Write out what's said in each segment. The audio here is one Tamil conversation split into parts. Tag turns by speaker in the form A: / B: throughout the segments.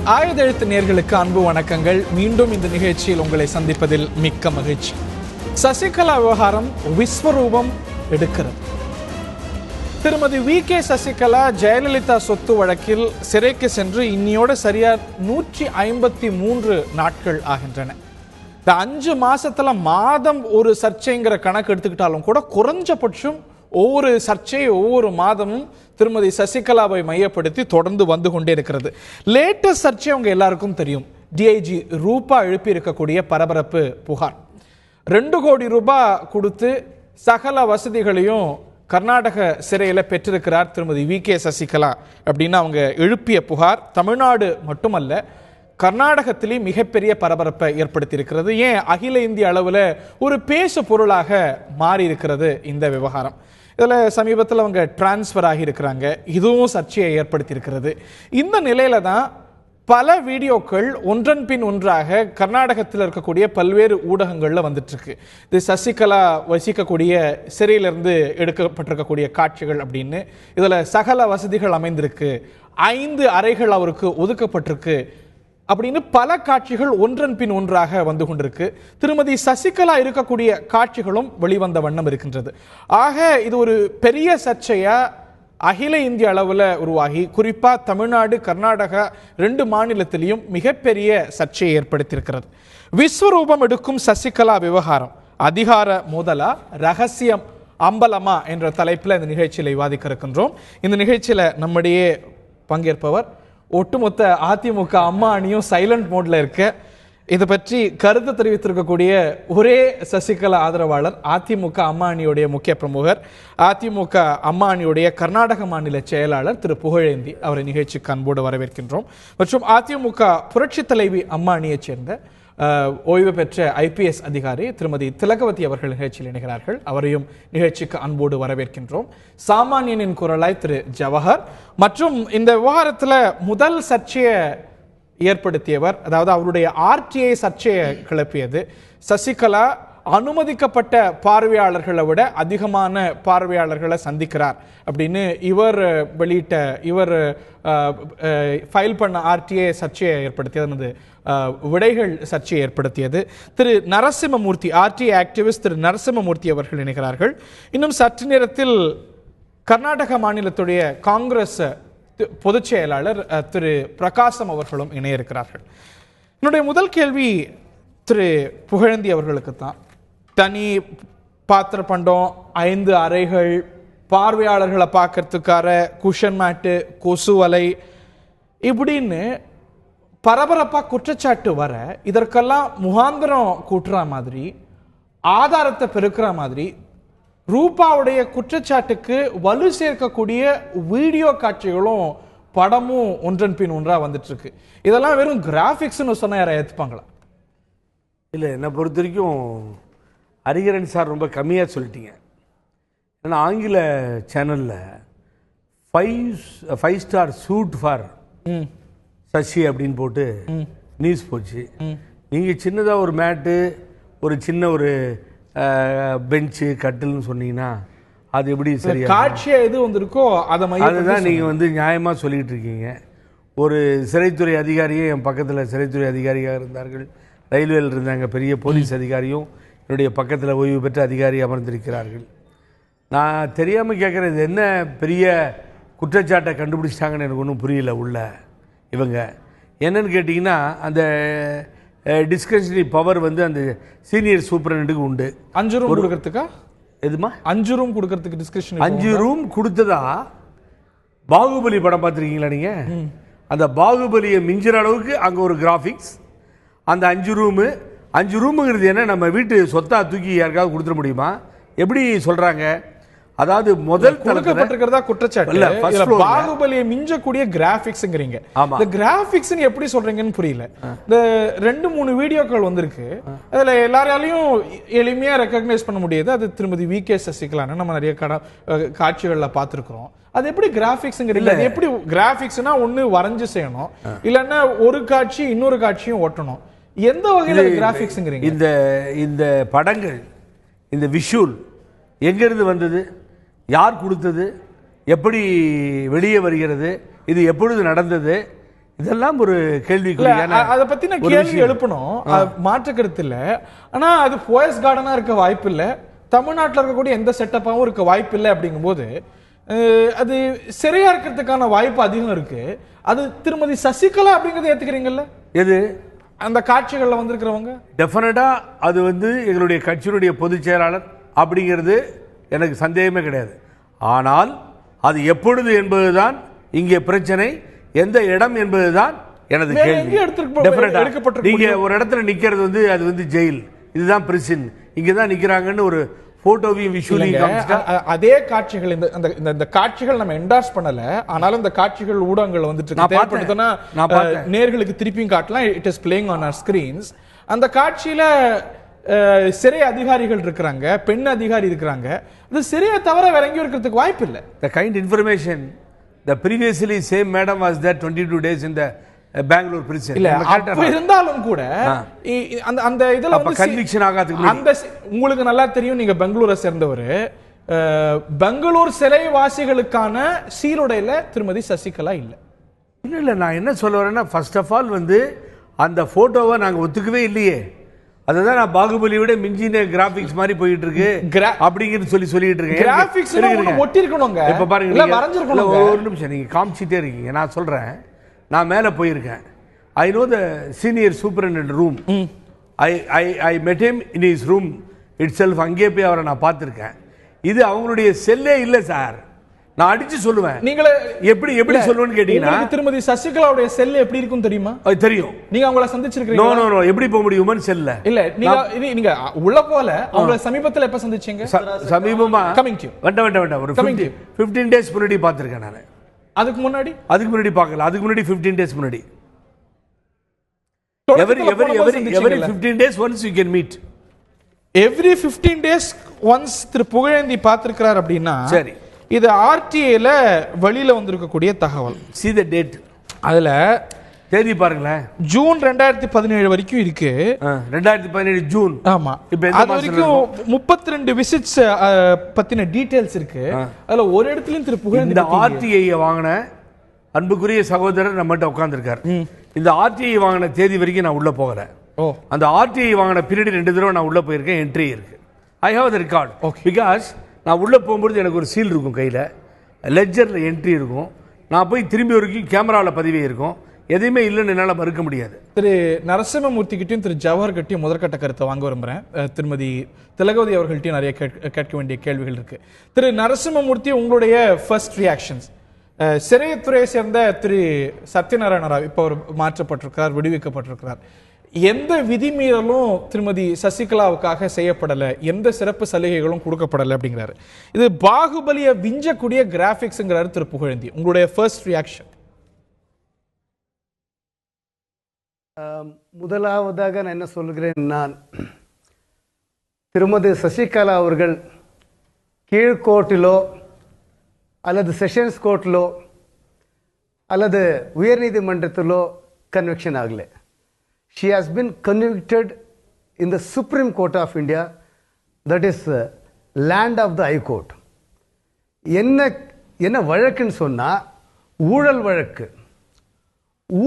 A: ஆயுதெழுத்து நேயர்களுக்கு அன்பு வணக்கங்கள். மீண்டும் இந்த நிகழ்ச்சியில் உங்களை சந்திப்பதில் மிக்க மகிழ்ச்சி. சசிகலா விவகாரம் விஸ்வரூபம் எடுக்கிறது. திருமதி வி.கே. சசிகலா ஜெயலலிதா சொத்து வழக்கில் சிறைக்கு சென்று இன்னியோட சரியா 153 நாட்கள் ஆகின்றன. இந்த 5 மாசத்துல மாதம் ஒரு சர்ச்சைங்கிற கணக்கு எடுத்துக்கிட்டாலும் கூட குறைஞ்சபட்சம் ஒவ்வொரு சர்ச்சை ஒவ்வொரு மாதமும் திருமதி சசிகலாவை மையப்படுத்தி தொடர்ந்து வந்து கொண்டே இருக்கிறது. லேட்டஸ்ட் சர்ச்சை அவங்க எல்லாருக்கும் தெரியும். டிஐஜி ரூபா எழுப்பி இருக்கக்கூடிய பரபரப்பு புகார். 2 கோடி ரூபாய் கொடுத்து சகல வசதிகளையும் கர்நாடக சிறையில் பெற்றிருக்கிறார் திருமதி வி.கே. சசிகலா அப்படின்னு அவங்க எழுப்பிய புகார் தமிழ்நாடு மட்டுமல்ல கர்நாடகத்திலே மிகப்பெரிய பரபரப்பை ஏற்படுத்தி இருக்கிறது. ஏன் அகில இந்திய அளவில் ஒரு பேசு பொருளாக மாறி இருக்கிறது இந்த விவகாரம். இதில் சமீபத்தில் அவங்க டிரான்ஸ்ஃபர் ஆகியிருக்கிறாங்க. இதுவும் சர்ச்சையை ஏற்படுத்தி இருக்கிறது. இந்த நிலையில தான் பல வீடியோக்கள் ஒன்றன் பின் ஒன்றாக கர்நாடகத்தில் இருக்கக்கூடிய பல்வேறு ஊடகங்களில் வந்துட்டு இருக்கு. இது சசிகலா வசிக்கக்கூடிய சிறையிலிருந்து எடுக்கப்பட்டிருக்கக்கூடிய காட்சிகள் அப்படின்னு. இதில் சகல வசதிகள் அமைந்திருக்கு, 5 அறைகள் அவருக்கு ஒதுக்கப்பட்டிருக்கு அப்படின்னு பல காட்சிகள் ஒன்றன் பின் ஒன்றாக வந்து கொண்டிருக்கு. திருமதி சசிகலா இருக்கக்கூடிய காட்சிகளும் வெளிவந்த வண்ணம் இருக்கின்றது. ஆக இது ஒரு பெரிய சர்ச்சையா அகில இந்திய அளவில் உருவாகி குறிப்பா தமிழ்நாடு கர்நாடகா 2 மாநிலத்திலையும் மிகப்பெரிய சர்ச்சையை ஏற்படுத்தியிருக்கிறது. விஸ்வரூபம் எடுக்கும் சசிகலா விவகாரம் அதிகார மோதலா ரகசியம் அம்பலமா என்ற தலைப்பில் இந்த நிகழ்ச்சியில் விவாதிக்க இருக்கின்றோம். இந்த நிகழ்ச்சியில் நம்முடைய பங்கேற்பவர் ஒட்டுமொத்த அதிமுக அம்மா அணியும் சைலண்ட் மோட்ல இருக்க. இதை பற்றி கருத்து தெரிவித்திருக்கக்கூடிய ஒரே சசிகலா ஆதரவாளர் அதிமுக அம்மா அணியுடைய முக்கிய பிரமுகர், அதிமுக அம்மா அணியுடைய கர்நாடக மாநில செயலாளர் திரு புகழேந்தி. அவரை நிகழ்ச்சிக்கு அன்போடு வரவேற்கின்றோம். மற்றும் அதிமுக புரட்சி தலைவி அம்மா அணியைச் சேர்ந்த ஓய்வு பெற்ற IPS அதிகாரி திருமதி திலகவதி அவர்கள் நிகழ்ச்சியில் இணைகிறார்கள். அவரையும் நிகழ்ச்சிக்கு அன்போடு வரவேற்கின்றோம். சாமானியனின் குரலாய் திரு ஜவஹர் மற்றும் இந்த விவகாரத்தில் முதல் சர்ச்சையை ஏற்படுத்தியவர், அதாவது அவருடைய RTI சர்ச்சையை கிளப்பியது. சசிகலா அனுமதிக்கப்பட்ட பார்வையாளர்களை விட அதிகமான பார்வையாளர்களை சந்திக்கிறார் அப்படின்னு இவர் ஃபைல் பண்ண RTI சர்ச்சையை ஏற்படுத்தியது, விடைகள் சர்ச்சையை ஏற்படுத்தியது. திரு நரசிம்மமூர்த்தி RTI ஆக்டிவிஸ்ட் திரு நரசிம்மமூர்த்தி அவர்கள் இணைகிறார்கள். இன்னும் சற்று நேரத்தில் கர்நாடக மாநிலத்துடைய காங்கிரஸ் பொதுச் செயலாளர் திரு பிரகாசம் அவர்களும் இணைய இருக்கிறார்கள். என்னுடைய முதல் கேள்வி திரு புகழேந்தி அவர்களுக்கு தான். தனி பாத்திர பண்டம், 5 அறைகள், பார்வையாளர்களை பார்க்கறதுக்கார குஷன் மேட்டு, கொசு வலை இப்படின்னு பரபரப்பாக குற்றச்சாட்டு வர இதற்கெல்லாம் முகாந்திரம் கூட்டுற மாதிரி ஆதாரத்தை பெருக்கிற மாதிரி ரூபாவுடைய குற்றச்சாட்டுக்கு வலு சேர்க்கக்கூடிய வீடியோ காட்சிகளும் படமும் ஒன்றன் பின் ஒன்றா வந்துட்டு இருக்கு. இதெல்லாம் வெறும் கிராஃபிக்ஸ்னு சொன்னா யாரை ஏற்றுப்பாங்களா?
B: இல்லை, என்னை பொறுத்த வரைக்கும் ஹரிஹரன் சார் ரொம்ப கம்மியாக சொல்லிட்டீங்க. ஏன்னா ஆங்கில சேனலில் 5 ஸ்டார் சூட் ஃபார் சசி அப்படின்னு போட்டு நியூஸ் போச்சு. நீங்கள் சின்னதாக ஒரு மேட்டு, ஒரு சின்ன ஒரு பெஞ்சு கட்டில்னு சொன்னீங்கன்னா அது எப்படி சரியா
A: காட்சியா எது வந்திருக்கோ
B: அதுதான் நீங்கள் நியாயமாக சொல்லிகிட்டு இருக்கீங்க. ஒரு சிறைத்துறை அதிகாரியே என் பக்கத்தில் சிறைத்துறை அதிகாரியாக இருந்தார்கள், ரயில்வேயில் இருந்தாங்க, பெரிய போலீஸ் அதிகாரியும் என்னுடைய பக்கத்தில் ஓய்வு பெற்ற அதிகாரி அமர்ந்திருக்கிறார்கள். நான் தெரியாமல் கேட்குறது, என்ன பெரிய குற்றச்சாட்டை கண்டுபிடிச்சிட்டாங்கன்னு எனக்கு ஒன்றும் புரியல. உள்ள இவங்க என்னன்னு கேட்டிங்கன்னா, அந்த டிஸ்கஷனரி பவர் அந்த சீனியர் சூப்பரண்டுக்கு உண்டு.
A: 5 ரூம் கொடுக்கறதுக்கா?
B: எதுமா
A: 5 ரூம் கொடுக்கறதுக்கு டிஸ்கஷன்
B: 5 ரூம் கொடுத்ததா? பாகுபலி படம் பார்த்துருக்கீங்களா நீங்கள்? அந்த பாகுபலியை மிஞ்சுற அளவுக்கு அங்கே ஒரு கிராஃபிக்ஸ். அந்த 5 ரூமுங்கிறது என்ன, நம்ம வீட்டு சொத்தா தூக்கி யாருக்காவது கொடுத்துட முடியுமா? எப்படி சொல்றாங்க? அதாவது முதல்
A: கொடுக்கப்பட்டிருக்கிறதா குற்றச்சாட்டு இல்ல, பாகுபலியை மிஞ்சக்கூடிய கிராபிக்ஸ்ங்கறீங்க. இந்த கிராபிக்ஸ் எப்படி சொல்றீங்கன்னு புரியல. இந்த 2-3 வீடியோக்கள் வந்திருக்கு. அதுல எல்லாராலையும் எளிமையா ரெகக்னைஸ் பண்ண முடியாது அது திருமதி வி.கே. சசிகலான்னு நம்ம நிறைய காட்சிகள்ல பார்த்திருக்கிறோம். அது எப்படி கிராபிக்ஸ்ங்கறீங்க? அது எப்படி கிராபிக்ஸ்னா ஒண்ணு வரைஞ்சு செய்யணும், இல்லன்னா ஒரு காட்சி இன்னொரு காட்சியும் ஓட்டணும். எந்த வகையில கிராபிக்ஸ்ங்கறீங்க?
B: இந்த படங்கள், இந்த விஷுவல் எங்கிருந்து வந்தது, யார் கொடுத்தது, எப்படி வெளியே வருகிறது, இது எப்பொழுது நடந்தது, இதெல்லாம் ஒரு கேள்விக்குறியான
A: அதை பத்தின கேள்வி எழுப்பணும், மாற்று கருத்து இல்ல. ஆனா அது போயஸ் கார்டனா இருக்க வாய்ப்பு இல்ல, தமிழ்நாட்டில் இருக்கக்கூடிய எந்த செட்டப்பாவும் இருக்க வாய்ப்பு இல்லை. அப்படிங்கும்போது அது சரியா இருக்கிறதுக்கான வாய்ப்பு அதிகம் இருக்கு. அது திருமதி சசிகலா அப்படிங்கறத ஏத்துக்கிறீங்கல்ல?
B: எது
A: அந்த காட்சிகள்ல வந்திருக்கிறவங்க
B: டெஃபினட்டா அது எங்களுடைய கட்சியினுடைய பொதுச் செயலாளர் அப்படிங்கிறது எனக்கு சந்தேகமே கிடையாது. ஆனால் அது எப்பொழுது என்பதுதான் இங்கே பிரச்சனை, எந்த இடம் என்பதுதான் எனது கேள்வி. நீங்க ஒரு இடத்துல நிக்கிறது அது ஜெயில், இதுதான் பிரிசன், இங்கதான் நிக்கிறாங்கன்னு ஒரு போட்டோவையும் விஷுவலையும்
A: அதே காட்சிகள் இந்த காட்சிகள் நம்ம என்டார்ஸ் பண்ணல, ஆனாலும் இந்த காட்சிகள் ஊடகங்கள் வந்துட்டு நேர்களுக்கு திருப்பியும் காட்டலாம். It is playing on our screens. அந்த காட்சியில சிறை அதிகாரிகள் இருக்கிறாங்க, பெண் அதிகாரி இருக்கிறாங்க. அது சிறையை தவிர வேற எங்கேயும் இருக்கிறதுக்கு வாய்ப்பு இல்லை.
B: The kind information the previously same madam was there 22 days in the Bangalore prison.
A: இல்ல அப்ப இருந்தாலும் கூட அந்த இதெல்லாம்
B: அப்ப கன்விக்ஷன் ஆகாதுக்கு
A: அந்த உங்களுக்கு நல்லா தெரியும், நீங்க பெங்களூரை சேர்ந்தவர். பெங்களூர் சிறைவாசிகளுக்கான சீருடையில திருமதி சசிகலா இல்ல.
B: இல்ல நான் என்ன சொல்ல வரேன்னா, ஃபர்ஸ்ட் ஆஃப் ஆல் அந்த போட்டோவை நாங்க ஒத்துக்கவே இல்லையே. அதுதான் நான் பாகுபலியோட மிஞ்சின கிராபிக்ஸ் மாதிரி போயிட்டு இருக்கு அப்படிங்கிறது சொல்லிட்டு இருக்கேன்.
A: கிராபிக்ஸ் ஒட்டி இருக்கணுங்க.
B: இப்ப பாருங்க, இல்ல வரைஞ்சிருக்கணும். ஒரு நிமிஷம் நீங்க காமிச்சிட்டே இருக்கீங்க, நான் சொல்றேன். நான் மேலே போயிருக்கேன். I know the senior superintendent room. ஐ மெட் him in his room it self. அங்கே போய் அவரை நான் பார்த்துருக்கேன். இது அவங்களுடைய செல்லே இல்லை சார். நான் அடிச்சு சொல்லுவேன். நீங்களே எப்படி சொல்லுவேன்னு கேட்டீங்கன்னா,
A: திருமதி சசிகலாவுடைய செல் எப்படி இருக்கும் தெரியுமா?
B: அது தெரியும்.
A: நீங்க அவங்கள சந்திச்சிருக்கீங்க?
B: நோ நோ நோ, எப்படி போக முடியுமா செல்ல?
A: இல்ல நீங்க உள்ள போல. அவங்கள சமீபத்துல எப்ப சந்திச்சீங்க?
B: சமீபமா
A: கமிங் டு
B: வேண்டாம் ஒரு 15 டேஸ் முன்னாடி பார்த்திருக்கேன் நான். அதுக்கு முன்னாடி பார்க்கல. அதுக்கு முன்னாடி 15 டேஸ் முன்னாடி. every 15 days once you can meet.
A: every 15 days once திரு புகழேந்தி பார்த்திருக்கிறார் அப்படின்னா, சரி, இது ஆர்டிஏல வெளியில வந்திருக்கக்கூடிய தகவல்.
B: see the date.
A: அதுல
B: தேதி பாருங்களேன்,
A: ஜூன் 2017 வரைக்கும் இருக்கு.
B: 2017 ஜூன்.
A: ஆமா, அது வரைக்கும் 32 விசிட்ஸ் பத்தின டீடைல்ஸ் இருக்கு. அதுல ஒரு இடத்துலயும் திரு புகழேந்தி
B: இந்த ஆர்டிஐ வாங்கின அன்புக்குரிய சகோதரர் நம்மகிட்ட உட்கார்ந்துருக்கார். இந்த ஆர்டிஐ வாங்கின தேதி வரைக்கும் நான் உள்ள போகல. அந்த ஆர்டிஐ வாங்கின பீரியட் 2 தடவை நான் உள்ள போயிருக்கேன். என்ட்ரி இருக்கு. I have the record. Because நான் உள்ள போகும்போது எனக்கு ஒரு சீல் இருக்கும் கையில, லெட்ஜர்ல என்ட்ரி இருக்கும். நான் போய் திரும்பி வரைக்கும் கேமராவில் பதிவே இருக்கும். எதையுமே இல்லைன்னு என்னால் மறுக்க முடியாது.
A: திரு நரசிம்மமூர்த்தி கிட்டையும் திரு ஜவஹர் கிட்டையும் முதற்கட்ட கருத்தை வாங்க விரும்புகிறேன். திருமதி திலகவதி அவர்கள்ட்டையும் நிறைய கேட்க வேண்டிய கேள்விகள் இருக்கு. திரு நரசிம்மமூர்த்தி, உங்களுடைய ஃபர்ஸ்ட் ரியாக்ஷன்ஸ். சிறைத்துறையை சேர்ந்த திரு சத்யநாராயண ராவ் இப்போ அவர் மாற்றப்பட்டிருக்கிறார், விடுவிக்கப்பட்டிருக்கிறார். எந்த விதிமீறலும் திருமதி சசிகலாவுக்காக செய்யப்படலை, எந்த சிறப்பு சலுகைகளும் கொடுக்கப்படலை அப்படிங்கிறாரு. இது பாகுபலியை விஞ்சக்கூடிய கிராபிக்ஸ்ங்கிறாரு திரு புகழேந்தி. உங்களுடைய ஃபர்ஸ்ட் ரியாக்ஷன்?
C: முதலாவதாக நான் என்ன சொல்கிறேன், நான் திருமதி சசிகலா அவர்கள் கீழ்கோர்ட்டிலோ அல்லது செஷன்ஸ் கோர்ட்டிலோ அல்லது உயர்நீதிமன்றத்திலோ கன்விக்ஷன் ஆகலை. She has been convicted in the supreme court of India, that is land of the high court. என்ன வழக்குன்னு சொன்னால் ஊழல் வழக்கு.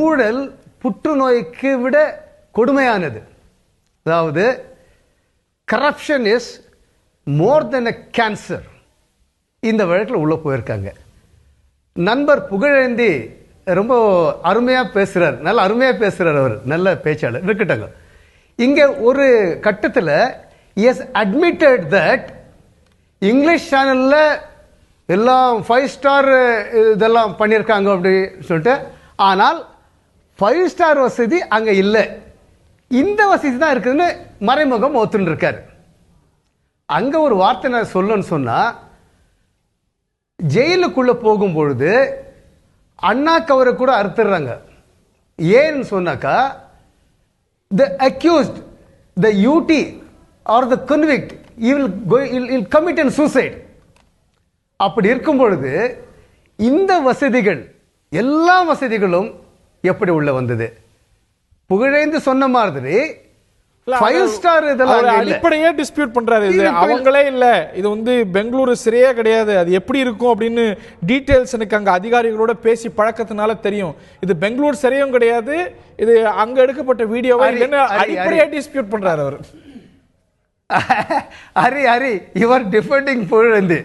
C: ஊழல் புற்றுநோய்க்கு விட கொடுமையானது. அதாவது corruption is more then a cancer. இந்த வழக்கில் உள்ள போயிருக்காங்க. நண்பர் புகழேந்தி ரொம்ப அருமையாக பேசுகிறார், நல்ல அருமையாக பேசுகிறார், அவர் நல்ல பேச்சாளர் இருக்கட்டாங்க. இங்கே ஒரு கட்டத்தில் இஸ் அட்மிட்டட் தட் இங்கிலீஷ் சேனலில் எல்லாம் 5 ஸ்டார் இதெல்லாம் பண்ணியிருக்காங்க அப்படின்னு சொல்லிட்டு, ஆனால் 5 ஸ்டார் வசதி அங்கே இல்லை, இந்த வசதி தான் இருக்குதுன்னு மறைமுகம் ஒத்துன்னு இருக்காரு. அங்கே ஒரு வார்த்தை நான் சொல்லணும்னு சொன்னால், ஜெயிலுக்குள்ளே போகும்பொழுது அண்ணா கவரை கூட அறுத்துடுறாங்க. ஏன்னு சொன்னாக்கா, the accused, the UT or the convict will commit and suicide. அப்படி இருக்கும் பொழுது இந்த வசதிகள், எல்லா வசதிகளும் எப்படி உள்ள வந்தது? புகழேந்து சொன்ன மாதிரி 5 ஸ்டார் இதெல்லாம்
A: அடிப்படையே டிஸ்பியூட் பண்றாரு. இது அவங்களே இல்ல, இது வந்து பெங்களூரு சிறையே கிடையாது, அது எப்படி இருக்கும் அப்படின்னு டீடைல்ஸ் எனக்கு அங்க அதிகாரிகளோட பேசி பழக்கத்தினால தெரியும். இது பெங்களூர் சிறையும் கிடையாது, இது அங்க எடுக்கப்பட்ட வீடியோவா இல்லைன்னு அடிப்படையே டிஸ்பியூட் பண்றாரு அவர்.
C: Hari you are defending Pugazhendhi.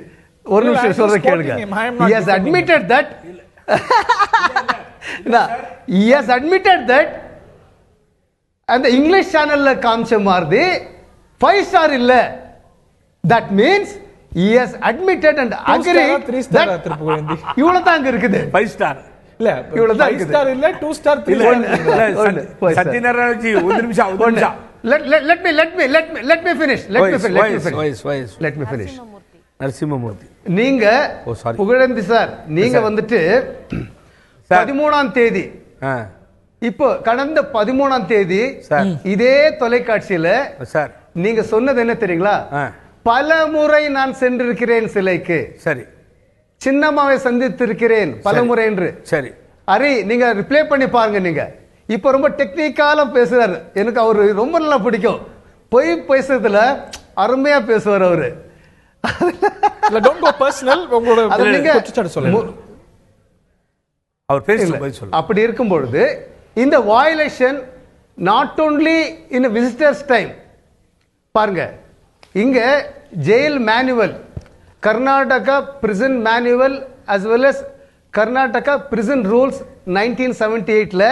C: ஒரு நிமிஷம் சொல்ற கேளுங்க. He has admitted that he has admitted that and the English channel la காமிச்ச மாதிரி 5 ஸ்டார் இல்ல. That means he has admitted and agreed
A: 3 star Pugazhendhi.
C: இவ்வளவு தான் அங்க இருக்குது.
B: 5 ஸ்டார்
A: இல்ல, இவ்வளவு தான் 5 ஸ்டார் இல்ல, 2 ஸ்டார் 3 ஸ்டார்.
B: சத்யநாராயண ஜி ஒரு நிமிஷம்.
C: Let me finish.
B: நரசிம்மமூர்த்தி,
C: நீங்க புகழேந்தி சார், நீங்க வந்துட்டு 13ஆம் தேதி, இப்போ கடந்த 13ஆம் தேதி இதே தொலைக்காட்சியில சார் நீங்க சொன்னது என்ன தெரியுங்களா? பல முறை நான் சென்றிருக்கிறேன் சிலைக்கு, சரி, சின்னம்மாவை சந்தித்திருக்கிறேன் பல முறை என்று. சரி ஹரி, நீங்க ரிப்ளை பண்ணி பாருங்க. நீங்க இப்ப ரொம்ப டெக்னிக்கலா பேசுறாரு, எனக்கு அவரு ரொம்ப நல்லா பிடிக்கும். போய் பேசுறதுல அருமையா பேசுவார் அவரு. அப்படி இருக்கும் பொழுது இந்த violation not only in visitors time. பாருங்க, இங்க jail manual, Karnataka prison manual as well as Karnataka prison rules 1978ல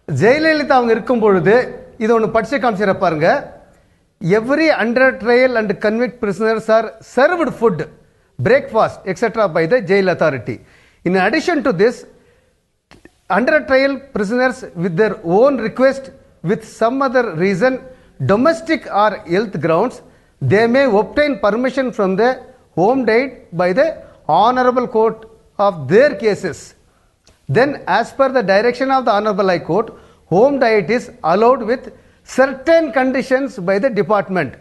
C: ஜெயலலிதா அவங்க இருக்கும் பொழுது இதை ஒன்று படிச்சு காமிச்சிட பாருங்க. Every under trial and convict prisoners are served food, breakfast, etc. by the jail authority. In addition to this, under trial prisoners with their own request, with some other reason, domestic or health grounds, they may obtain permission from the home diet by the honorable court of their cases. Then, as per the direction of the honorable high court, home diet is allowed with certain conditions by the department.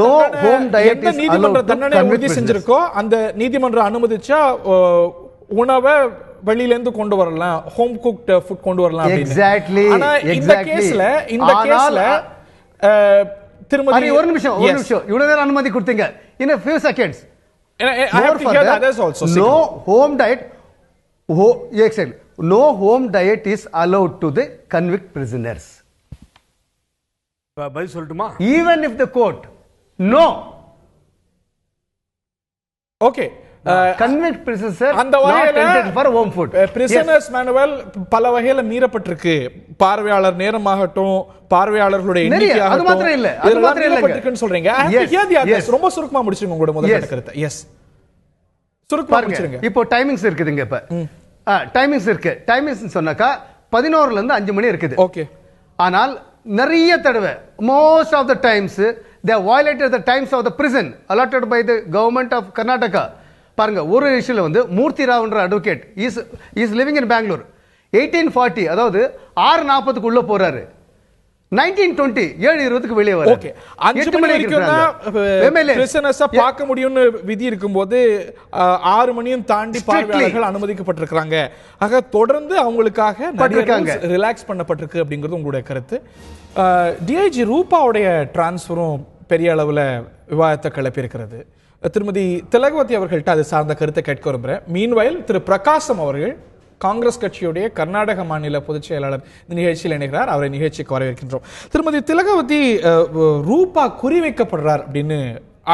C: No home diet is allowed to convict prisoners.
A: அந்த நீதிமன்றம் அனுமதிச்சா உணவை வெளியில இருந்து கொண்டு வரலாம், ஹோம் குக்ட் ஃபுட் கொண்டு வரலாம்.
C: எக்ஸாக்ட்லி.
A: ஆனா இந்த கேஸ்ல திருமதி
C: ஒரு நிமிஷம் இவ்வளவு நேரம் அனுமதி கொடுத்தீங்க. In a few seconds,
A: I have to hear the others also.
C: No home diet, no home diet is allowed to the convict prisoners.
B: பதில் சொல்லட்டுமா?
C: Even if the court no.
A: Okay.
C: Convict prisoners
A: அந்த வகையில
C: for home food.
A: Prisoners manual பல வகையில மீறப்பட்டிருக்கு. பார்வையாளர் நேரமாகட்டும், பார்வையாளர்களுடைய எண்ணிக்கையாகட்டும்,
C: அது மாத்திரம் இல்ல, அது மாத்திரம் இல்ல
A: சொல்றீங்க. ரொம்ப சுருக்கமா முடிச்சுங்க உங்களோட முதல் கருத்தை. எஸ், சுருக்கமா முடிச்சுங்க.
C: இப்போ டைமிங்ஸ் இருக்குதுங்க. இப்ப டைமிங்ஸ் இருக்கு. டைமிங்ஸ் சொன்னாக்கா 11 ல இருந்து 5 மணி இருக்குது.
A: ஓகே.
C: ஆனால் நிறைய தடவை most of the times they have violated the times of the prison allotted by the government of Karnataka. பாருங்க, ஒரு இஷ்யூல வந்து மூர்த்தி ராவ்ன்ற advocate is living in Bangalore. 1840, அதாவது 6:40 உள்ள போறாரு. 1920 7:20 வெளியே வர.
A: ஓகே, 5 மணி வரைக்கும் தான் பிரிசனர்ஸா பார்க்க முடியும்னு விதி இருக்கும்போது 6 மணியும் தாண்டி பார்வையாளர்கள் அனுமதிக்கப்பட்டிருக்காங்க. ஆக தொடர்ந்து அவங்களுக்காக ரிலாக்ஸ் பண்ணப்பட்டிருக்கு அப்படிங்கிறது உங்களுடைய கருத்து. டிஐஜி ரூபாவுடைய டிரான்ஸ்ஃபரும் பெரிய அளவில் விவாதத்தை கிளப்பி இருக்கிறது. திருமதி திலகவதி அவர்கள்ட்ட அது சார்ந்த கருத்தை கேட்க விரும்புகிறேன். மீன்வயல் திரு பிரகாசம் அவர்கள் காங்கிரஸ் கட்சியுடைய கர்நாடக மாநில பொதுச் செயலாளர் இந்த நிகழ்ச்சியில் இணைகிறார். அவரை நிகழ்ச்சிக்கு வரவேற்கின்றோம். திருமதி திலகவதி, ரூபா குறிவைக்கப்படுறார் அப்படின்னு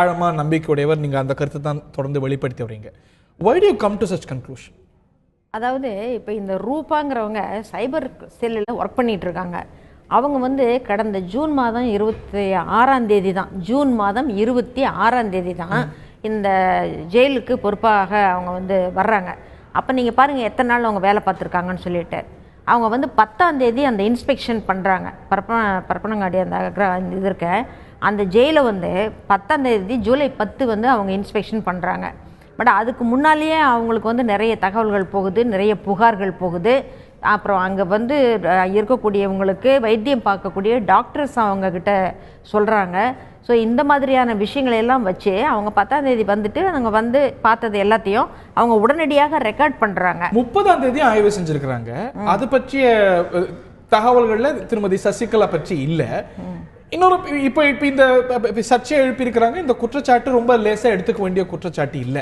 A: ஆழமா நம்பிக்கையுடையவர். நீங்க அந்த கருத்தை தான் தொடர்ந்து வெளிப்படுத்தி வரீங்க. Why do you come to such conclusion?
D: அதாவது இப்போ இந்த ரூபாங்கிறவங்க சைபர் செல்லில் ஒர்க் பண்ணிட்டு இருக்காங்க. அவங்க வந்து கடந்த ஜூன் மாதம் 26ஆம் தேதி தான், ஜூன் மாதம் 26ஆம் தேதி தான் இந்த ஜெயிலுக்கு பொறுப்பாக அவங்க வந்து வர்றாங்க. அப்போ நீங்கள் பாருங்கள் எத்தனை நாள் அவங்க வேலை பார்த்துருக்காங்கன்னு சொல்லிட்டு. அவங்க வந்து 10ஆம் தேதி அந்த இன்ஸ்பெக்ஷன் பண்ணுறாங்க. பரப்பனங்காடி அந்த இது இருக்க அந்த ஜெயிலை வந்து 10ஆம் தேதி ஜூலை 10 வந்து அவங்க இன்ஸ்பெக்ஷன் பண்ணுறாங்க. பட் அதுக்கு முன்னாலேயே அவங்களுக்கு வந்து நிறைய தகவல்கள் போகுது, நிறைய புகார்கள் போகுது. அப்புறம் அங்கே வந்து இருக்கக்கூடியவங்களுக்கு வைத்தியம் பார்க்கக்கூடிய டாக்டர்ஸ் அவங்கக்கிட்ட சொல்கிறாங்க. ஸோ இந்த மாதிரியான விஷயங்களை எல்லாம் வச்சு அவங்க 10ஆம் தேதி வந்துட்டு அவங்க வந்து பார்த்தது எல்லாத்தையும் அவங்க உடனடியாக ரெக்கார்ட் பண்ணுறாங்க.
A: 30ஆம் தேதி ஆய்வு செஞ்சுருக்கிறாங்க. அது பற்றிய தகவல்கள்ல திருமதி சசிகலா பற்றி இல்ல. இன்னொரு இப்ப இந்த சர்ச்சையை எழுப்பியிருக்கிறாங்க. இந்த குற்றச்சாட்டு ரொம்ப லேசா எடுத்துக்க வேண்டிய குற்றச்சாட்டு இல்ல.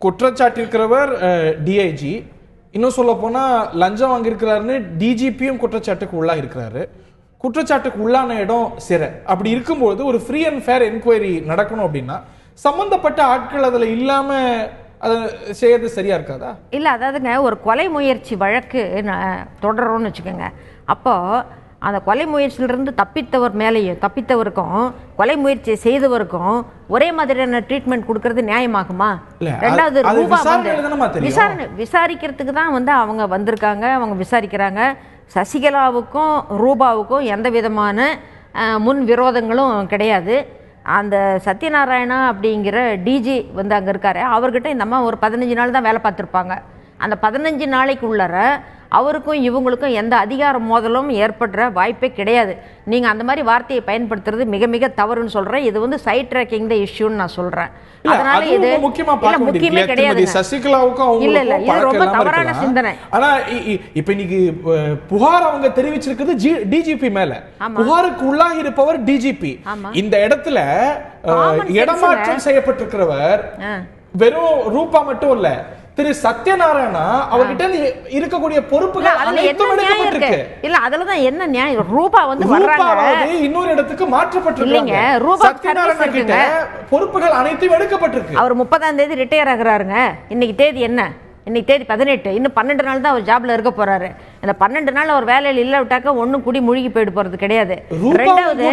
A: குற்றச்சாட்டு இருக்கிறவர் டிஐஜி, இன்னும் சொல்ல போனா லஞ்சம் வாங்கியிருக்கிறாருன்னு டிஜிபியும் குற்றச்சாட்டுக்கு உள்ளா இருக்கிறாரு. குற்றச்சாட்டுக்கு உள்ளான இடம் சிறை. அப்படி இருக்கும்போது ஒரு ஃப்ரீ அண்ட் ஃபேர் என்கொயரி நடக்கணும் அப்படின்னா சம்பந்தப்பட்ட ஆட்கள் அதுல இல்லாம அதை செய்யறது சரியா இருக்காதா?
D: இல்ல, அதாவதுங்க, ஒரு கொலை முயற்சி வழக்கு தொடரோன்னு வச்சுக்கோங்க. அப்போ அந்த கொலை முயற்சியிலிருந்து தப்பித்தவர் மேலேயும் தப்பித்தவருக்கும் கொலை முயற்சியை செய்தவருக்கும் ஒரே மாதிரியான ட்ரீட்மெண்ட் கொடுக்கறது நியாயமாகுமா? ரெண்டாவது, ரூபா விசாரிக்கிறதுக்கு தான் அவங்க வந்திருக்காங்க, அவங்க விசாரிக்கிறாங்க. சசிகலாவுக்கும் ரூபாவுக்கும் எந்த விதமான முன் விரோதங்களும் கிடையாது. அந்த சத்யநாராயணா அப்படிங்கிற டிஜி அங்கே இருக்காரு, அவர்கிட்ட இந்த அம்மா ஒரு 15 நாள் தான் வேலை பார்த்துருப்பாங்க. அந்த 15 நாளைக்கு உள்ளர அவருக்கும் இவங்களுக்கும் எந்த அதிகார மோதலும் ஏற்படுற வாய்ப்பே கிடையாது. நீங்க அந்த மாதிரி வார்த்தையை பயன்படுத்துறது மிக மிக தவறுன்னு சொல்றேன். இது சைட் ட்ராக்கிங் த இஷ்யூன்னு நான் சொல்றேன். அதனால இது முக்கியமே கிடையாது.
A: சசிகலாவுக்கும்
D: இல்ல இல்ல, இது ரொம்ப தவறான சிந்தனை.
A: ஆனா இப்ப இன்னைக்கு புகார் அவங்க தெரிவிச்சிருக்கிறது டிஜிபி மேல. புகாருக்கு உள்ளாகி இருப்பவர் டிஜிபி. இந்த இடத்துல இடமாற்றம் செய்யப்பட்டிருக்கிறவர் வெறும் ரூபா மட்டும் இல்ல, திரு சத்யநாராயணா அவர்கிட்ட இருக்கக்கூடிய பொறுப்புகள் அனைத்தும் எடுக்கப்பட்டிருக்கு.
D: இல்ல, அதுலதான் என்ன நியாயம்? ரூபா வர்றாங்க,
A: இன்னொரு இடத்துக்கு மாற்றப்பட்டிருக்காங்க. சத்யநாராயணா கிட்ட பொறுப்புகள் அனைத்தும் எடுக்கப்பட்டிருக்கு.
D: அவர் 30ஆம் தேதி ரிட்டையர் ஆகுறாருங்க. இன்னைக்கு தேதி என்ன? இன்னைக்கு தேதி 18. இன்னும் 12 நாள் தான் அவர் ஜாப்ல இருக்க போறாரு. இந்த 12 நாள் அவர் வேலையில் இல்ல விட்டாக்க ஒன்னும் கூடி முழுகி போயிட்டு போறது கிடையாது.
A: ரெண்டாவது,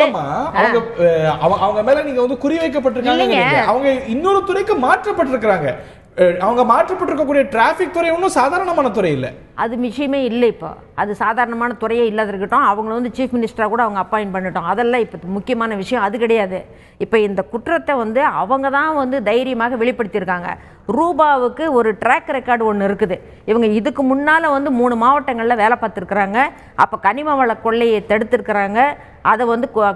A: அவங்க மேல நீங்க குறி வைக்கப்பட்டிருக்காங்க. அவங்க இன்னொரு துறைக்கு மாற்றப்பட்டிருக்காங்க. அவங்க மாற்றப்பட்டிருக்கக்கூடிய டிராபிக் துறை ஒன்றும் சாதாரணமான துறை இல்லை.
D: அது விஷயமே இல்லை. இப்போ அது சாதாரணமான துறையே இல்லாத இருக்கட்டும். அவங்கள சீஃப் மினிஸ்டராக கூட அவங்க அப்பாயின்ட் பண்ணிட்டோம். அதெல்லாம் இப்போ முக்கியமான விஷயம் அது கிடையாது. இப்போ இந்த குற்றத்தை அவங்க தான் தைரியமாக வெளிப்படுத்தியிருக்காங்க. ரூபாவுக்கு ஒரு ட்ராக் ரெக்கார்டு ஒன்று இருக்குது. இவங்க இதுக்கு முன்னால் 3 மாவட்டங்களில் வேலை பார்த்துருக்குறாங்க. அப்போ கனிம வள கொள்ளையை தடுத்திருக்கிறாங்க. அதை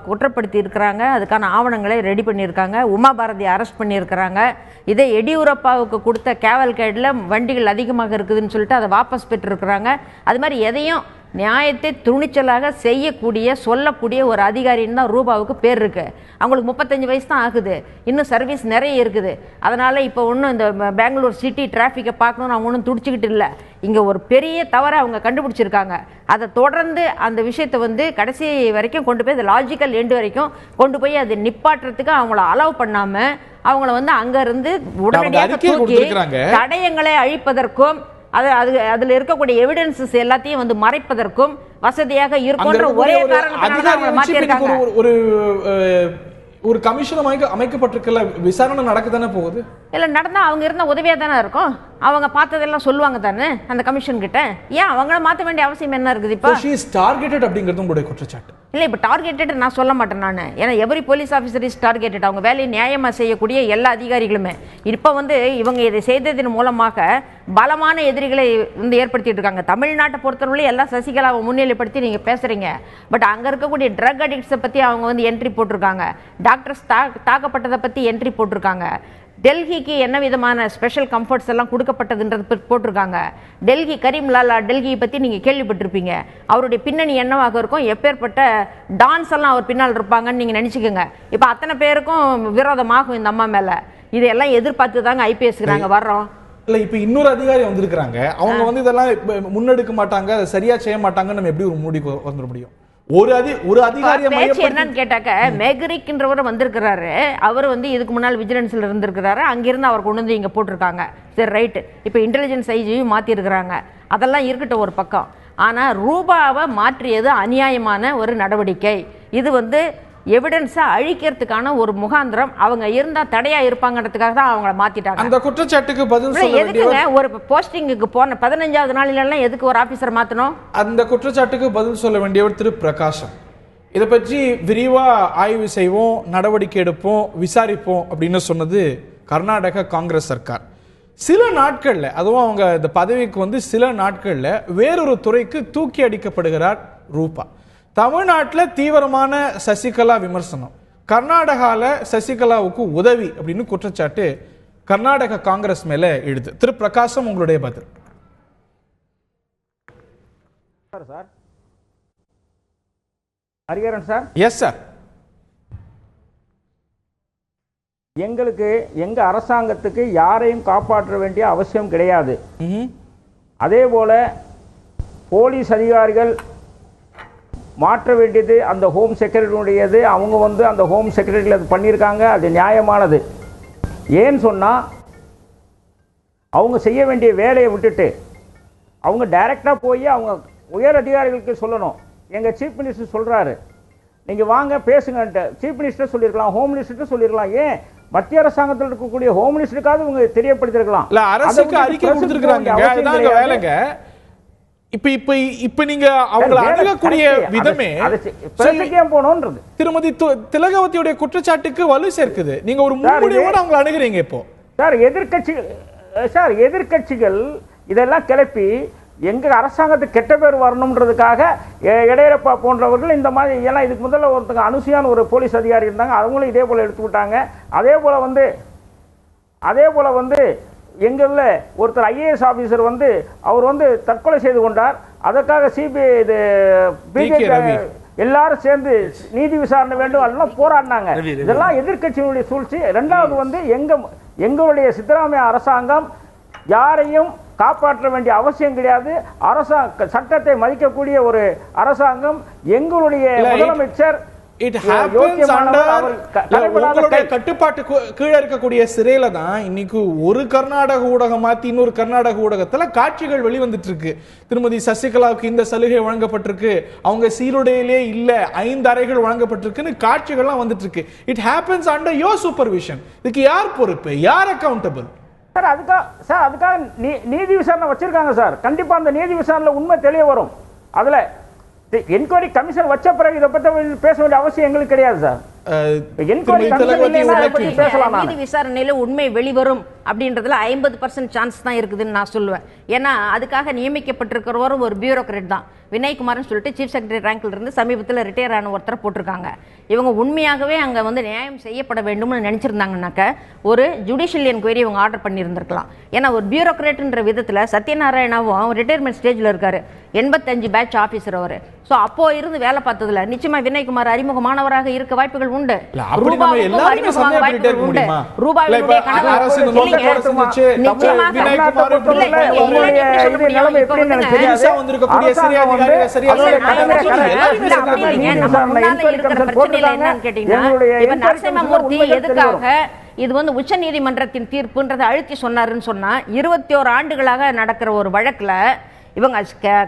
D: குற்றப்படுத்தி இருக்கிறாங்க. அதுக்கான ஆவணங்களை ரெடி பண்ணியிருக்காங்க. உமா பாரதி அரெஸ்ட் பண்ணியிருக்கிறாங்க. இதே எடியூரப்பாவுக்கு கொடுத்த கேவல்கேடில் வண்டிகள் அதிகமாக இருக்குதுன்னு சொல்லிட்டு அதை வாபஸ் பெற்றிருக்கிறாங்க. அது மாதிரி எதையும் நியாயத்தை துணிச்சலாக செய்யக்கூடிய சொல்லக்கூடிய ஒரு அதிகாரின்னு தான் ரூபாவுக்கு பேர் இருக்கு. அவங்களுக்கு 35 வயசு தான் ஆகுது. இன்னும் சர்வீஸ் நிறைய இருக்குது. அதனால இப்போ ஒன்றும் இந்த பெங்களூர் சிட்டி டிராஃபிக்கை பார்க்கணும்னு அவங்க ஒன்றும் துடிச்சிக்கிட்டு இல்லை. இங்கே ஒரு பெரிய தவறை அவங்க கண்டுபிடிச்சிருக்காங்க. அதை தொடர்ந்து அந்த விஷயத்தை கடைசி வரைக்கும் கொண்டு போய் லாஜிக்கல் எண்டு வரைக்கும் கொண்டு போய் அதை நிப்பாட்டுறதுக்கு அவங்கள அலோவ் பண்ணாமல் அவங்கள அங்கேருந்து உடனடியாக தூக்கி தடயங்களை அழிப்பதற்கும் அதுல இருக்கக்கூடிய எவிடன்சஸ் எல்லாத்தையும் மறைப்பதற்கும் வசதியாக இருக்கும்ன்ற ஒரே காரணத்தினால மாத்திருக்காங்க.
A: ஒரு கமிஷன் அமைக்கப்பட்டிருக்கல, விசாரணை நடக்கதானே போகுது.
D: இல்ல, நடந்தா அவங்க இருந்த உதவியா தானே இருக்கும். அவங்க பார்த்ததெல்லாம் சொல்லுவாங்க தானே அந்த கமிஷன் கிட்ட. ஏன் அவங்கள மாற்ற வேண்டிய அவசியம் என்ன இருக்குது? இப்போ
A: she is targeted அப்படிங்கிறது உங்களுடைய குற்றச்சாட்டு
D: இல்லை. இப்போ டார்கெட்டட் நான் சொல்ல மாட்டேன் நான். ஏன்னா every police officer is targeted. அவங்க வேலையை நியாயமாக செய்யக்கூடிய எல்லா அதிகாரிகளுமே இப்போ இவங்க இதை செய்ததன் மூலமாக பலமான எதிரிகளை ஏற்படுத்திட்டு இருக்காங்க. தமிழ்நாட்டை பொறுத்தவரை எல்லாம் சசிகலாவை முன்னிலைப்படுத்தி நீங்கள் பேசுகிறீங்க. பட் அங்கே இருக்கக்கூடிய ட்ரக் அடிக்ட்ஸை பற்றி அவங்க என்ட்ரி போட்டிருக்காங்க. டாக்டர்ஸ் தாக்கப்பட்டதை பற்றி என்ட்ரி போட்டிருக்காங்க. டெல்லிக்கு என்ன விதமான ஸ்பெஷல் கம்ஃபர்ட்ஸ் எல்லாம் கொடுக்கப்பட்டதுன்றது போட்டிருக்காங்க. டெல்லி கரீம்லாலா டெல்லியை பற்றி நீங்கள் கேள்விப்பட்டிருப்பீங்க. அவருடைய பின்னணி என்னவாக இருக்கும், எப்பேற்பட்ட டான்ஸ் எல்லாம் அவர் பின்னால் இருப்பாங்கன்னு நீங்கள் நினச்சிக்கோங்க. இப்போ அத்தனை பேருக்கும் விரோதமாகும் இந்த அம்மா மேலே. இதையெல்லாம் எதிர்பார்த்து தாங்க ஐபிஎஸ்க்கு நாங்கள் வர்றோம்.
A: இல்லை, இப்போ இன்னொரு அதிகாரி வந்திருக்கிறாங்க. அவங்க இதெல்லாம் முன்னெடுக்க மாட்டாங்க, அதை சரியா செய்ய மாட்டாங்கன்னு நம்ம எப்படி ஒரு முடிவு வந்துட முடியும்? ஒரு அதிகாரி
D: என்னன்னு கேட்டாக்க, மேகரிக்ன்றவர் வந்திருக்கிறாரு. அவர் இதுக்கு முன்னால் விஜிலன்ஸ்ல இருந்திருக்கிறாரு. அங்கிருந்து அவர் கொண்டு வந்து இங்க போட்டிருக்காங்க. சரி, ரைட்டு. இப்போ இன்டெலிஜென்ஸ் ஐஜியும் மாத்தி இருக்கிறாங்க. அதெல்லாம் இருக்கட்டும் ஒரு பக்கம். ஆனா ரூபாவை மாற்றியது அநியாயமான ஒரு நடவடிக்கை. இது எவிடன்ஸை அழிக்கிறதுக்கான ஒரு முகாந்திரம். அவங்க இருந்தா தடையா இருப்பாங்கிறதுக்காக தான் அவங்கள மாத்திட்டாங்க.
A: அந்த குற்றச்சாட்டுக்கு பதில் சொல்ல
D: எதுக்குங்க ஒரு போஸ்டிங்குக்கு போன 15வது நாளிலெல்லாம் எதுக்கு ஒரு ஆபீசர் மாத்தணும்?
A: அந்த குற்றச்சாட்டுக்கு பதில் சொல்ல வேண்டியவர் திரு பிரகாசம். இதை பற்றி விரிவா ஆய்வு செய்வோம், நடவடிக்கை எடுப்போம், விசாரிப்போம் அப்படின்னு சொன்னது கர்நாடக காங்கிரஸ் சர்க்கார். சில நாட்கள்ல, அதுவும் அவங்க இந்த பதவிக்கு சில நாட்கள்ல வேறொரு துறைக்கு தூக்கி அடிக்கப்படுகிறார் ரூபா. தமிழ்நாட்டில் தீவிரமான சசிகலா விமர்சனம், கர்நாடகால சசிகலாவுக்கு உதவி அப்படின்னு குற்றச்சாட்டு கர்நாடக காங்கிரஸ் மேல எழுது. திரு பிரகாசம், உங்களுடைய பதில்.
E: Sir Hariharan sir.
A: Yes sir.
E: எங்களுக்கு எங்க அரசாங்கத்துக்கு யாரையும் காப்பாற்ற வேண்டிய அவசியம் கிடையாது. அதே போல போலீஸ் அதிகாரிகள் மாற்ற வேண்டியது அந்த ஹோம் செக்ரட்டரியுடையது. அவங்க வந்து அந்த ஹோம் செக்ரட்டரியில் அது பண்ணியிருக்காங்க, அது நியாயமானது. ஏன்னு சொன்னால் அவங்க செய்ய வேண்டிய வேலையை விட்டுட்டு அவங்க டைரெக்டாக போய் அவங்க உயர் அதிகாரிகளுக்கு சொல்லணும். எங்கள் சீஃப் மினிஸ்டர் சொல்கிறாரு, நீங்கள் வாங்க பேசுங்கன்ட்டு சீஃப் மினிஸ்டர் சொல்லியிருக்கலாம், ஹோம் மினிஸ்டர் சொல்லியிருக்கலாம். ஏன் மத்திய அரசாங்கத்தில் இருக்கக்கூடிய ஹோம் மினிஸ்டருக்காவது இவங்க தெரியப்படுத்திருக்கலாம்.
A: இல்ல அரசுக்கு அறிக்கை கொடுத்திருக்காங்க, அதாங்க வேலைங்க. இப்ப நீங்க அவங்களை அணுகக்கூடிய விதமே
E: போனோன்றது
A: திருமதி திலகவதியுடைய குற்றச்சாட்டுக்கு வலு சேர்க்குது. நீங்க ஒரு முன்முடிவோட அவங்களை அணுகுறீங்க. இப்போ
E: சார் எதிர்க்கட்சிகள் இதெல்லாம் கிளப்பி எங்க அரசாங்கத்துக்கு கெட்ட பேர் வரணும்ன்றதுக்காக எடையப்பா போன்றவர்கள் இந்த மாதிரி, ஏன்னா இதுக்கு முதல்ல ஒருத்தங்க அனுசியான ஒரு போலீஸ் அதிகாரி இருந்தாங்க, அவங்களும் இதே போல எடுத்து விட்டாங்க. அதே போல வந்து எங்களில் ஒருத்தர் ஐஏஎஸ் ஆஃபீஸர் வந்து அவர் வந்து தற்கொலை செய்து கொண்டார். அதற்காக சிபிஐ இது பிஜேபி எல்லாரும் சேர்ந்து நீதி விசாரணை வேண்டும் எல்லாம் போராடினாங்க. இதெல்லாம் எதிர்க்கட்சியினுடைய சூழ்ச்சி. ரெண்டாவது வந்து எங்களுடைய சித்தராமையா அரசாங்கம் யாரையும் காப்பாற்ற வேண்டிய அவசியம் கிடையாது. சட்டத்தை மதிக்கக்கூடிய ஒரு அரசாங்கம். எங்களுடைய முதலமைச்சர்
A: கட்டுப்பாட்டு கீழே இருக்கக்கூடிய சிறையில தான் இன்னைக்கு ஒரு கர்நாடக ஊடகம் மாத்தி இன்னொரு கர்நாடக ஊடகத்துல காட்சிகள் வெளிவந்துட்டு இருக்கு. திருமதி சசிகலாவுக்கு இந்த சலுகை வழங்கப்பட்டிருக்கு, அவங்க சீருடையிலே இல்ல, 5 அறைகள் வழங்கப்பட்டிருக்குன்னு காட்சிகள்லாம் வந்துட்டு இருக்கு. It happens under your supervision. இதுக்கு யார் பொறுப்பு, யார் அக்கௌண்டபிள்?
E: சார் அதுக்காக நீதி விசாரணை வச்சிருக்காங்க சார். கண்டிப்பா அந்த நீதி விசாரணையில் உண்மை தெரிய வரும். அதுல என்கொயரி கமிஷன் வச்ச பிறகு இதை பற்றி பேச வேண்டிய அவசியம் எங்களுக்கு கிடையாது சார்.
D: நீதி விசாரணையில உண்மை வெளிவரும் அப்படின்றதுல 50% சான்ஸ் தான் இருக்குதுன்னு நான் சொல்லுவேன். ஏன்னா அதுக்காக நியமிக்கப்பட்டிருக்கிறவரும் ஒரு பியூரோக்ராட் தான், வினய்குமார்னு சொல்லிட்டு சீஃப் செக்ரட்டரி ரேங்க்ல இருந்து சமீபத்தில் ரிட்டையர் ஆன ஒருத்தர் போட்டிருக்காங்க. இவங்க உண்மையாகவே அங்கே வந்து நியாயம் செய்யப்பட வேண்டும்னு நினைச்சிருந்தாங்கன்னாக்க ஒரு ஜுடிஷியல் என்கொயரி இவங்க ஆர்டர் பண்ணியிருந்திருக்கலாம். ஏன்னா ஒரு பியூரோக்ராட்ன்ற விதத்தில் சத்யநாராயணாவும் ரிட்டையர்மெண்ட் ஸ்டேஜில் இருக்காரு, 85 பேட்ச் ஆஃபீஸர் அவர். ஸோ அப்போ இருந்து வேலை பார்த்ததுல நிச்சயமா வினய்குமார் அறிமுகமானவராக இருக்க வாய்ப்புகள் உண்டு. நரசிம்மமூர்த்தி எதுக்காக இது வந்து உச்ச நீதிமன்றத்தின் தீர்ப்புன்றதை அழுத்தி சொன்னாருன்னு சொன்னா, 21 ஆண்டுகளாக நடக்கிற ஒரு வழக்குல இவங்க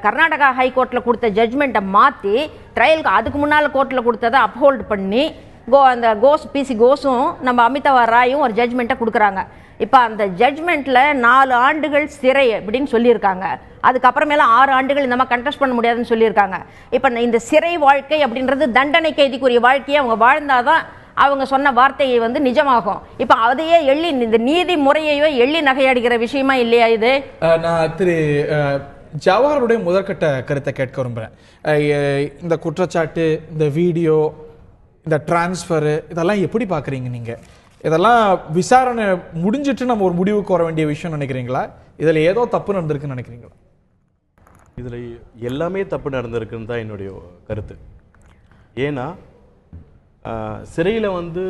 D: கர்நாடகா ஹைகோர்ட்ல கொடுத்த ஜட்மெண்ட்டை மாற்றி ட்ரையலுக்கு அதுக்கு முன்னால் கோர்ட்டில் கொடுத்ததை அப்ஹோல்ட் பண்ணி அந்த பிசி கோஸும் நம்ம அமிதாவா ராயும் ஒரு ஜட்மெண்ட்டை கொடுக்குறாங்க. இப்போ அந்த ஜட்மெண்ட்டில் 4 ஆண்டுகள் சிறை அப்படின்னு சொல்லியிருக்காங்க. அதுக்கப்புறமேல 6 ஆண்டுகள் இந்த மாதிரி கண்டெஸ்ட் பண்ண முடியாதுன்னு சொல்லியிருக்காங்க. இப்போ இந்த சிறை வாழ்க்கை அப்படின்றது தண்டனை கைதிக்குரிய வாழ்க்கையை அவங்க வாழ்ந்தாதான் அவங்க சொன்ன வார்த்தையை வந்து நிஜமாகும். இப்போ அதையே இந்த நீதி முறையையோ நகையாடுகிற விஷயமா இல்லையா இது?
A: நான் திரு ஜவஹருடைய முதற்கட்ட கருத்தை கேட்க விரும்புகிறேன். இந்த குற்றச்சாட்டு, இந்த வீடியோ, இந்த டிரான்ஸ்ஃபரு, இதெல்லாம் எப்படி பார்க்குறீங்க நீங்கள்? இதெல்லாம் விசாரணை முடிஞ்சிட்டு நம்ம ஒரு முடிவுக்கு வர வேண்டிய விஷயம் நினைக்கிறீங்களா? இதில் ஏதோ தப்பு நடந்திருக்குன்னு நினைக்கிறீங்களா?
F: இதில் எல்லாமே தப்பு நடந்திருக்குன்னு தான் என்னுடைய கருத்து. ஏன்னா சிறையில் வந்து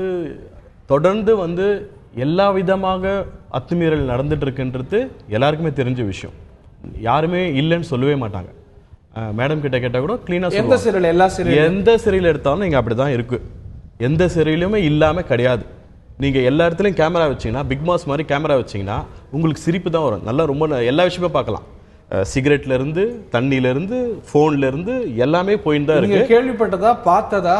F: தொடர்ந்து வந்து எல்லா விதமாக அத்துமீறல் நடந்துட்டு இருக்குன்றது எல்லாருக்குமே தெரிஞ்ச விஷயம். யாருமே இல்லைன்னு சொல்லவே மாட்டாங்க. மேடம் கிட்ட கேட்டால் கூட கிளீனாக
A: எந்த சிறையில்
F: எந்த சிறையில் எடுத்தாலும் நீங்கள் அப்படி தான் இருக்கு. எந்த சிறையிலுமே இல்லாமல் கிடையாது. நீங்கள் எல்லா இடத்துலையும் கேமரா வச்சிங்கன்னா, பிக் பாஸ் மாதிரி கேமரா வச்சிங்கன்னா உங்களுக்கு சிரிப்பு தான் வரும். நல்லா ரொம்ப எல்லா விஷயமே பார்க்கலாம். சிகரெட்லேருந்து, தண்ணியிலேருந்து, ஃபோன்லேருந்து எல்லாமே போயின்னு தான் இருக்கு.
A: கேள்விப்பட்டதா, பார்த்ததா,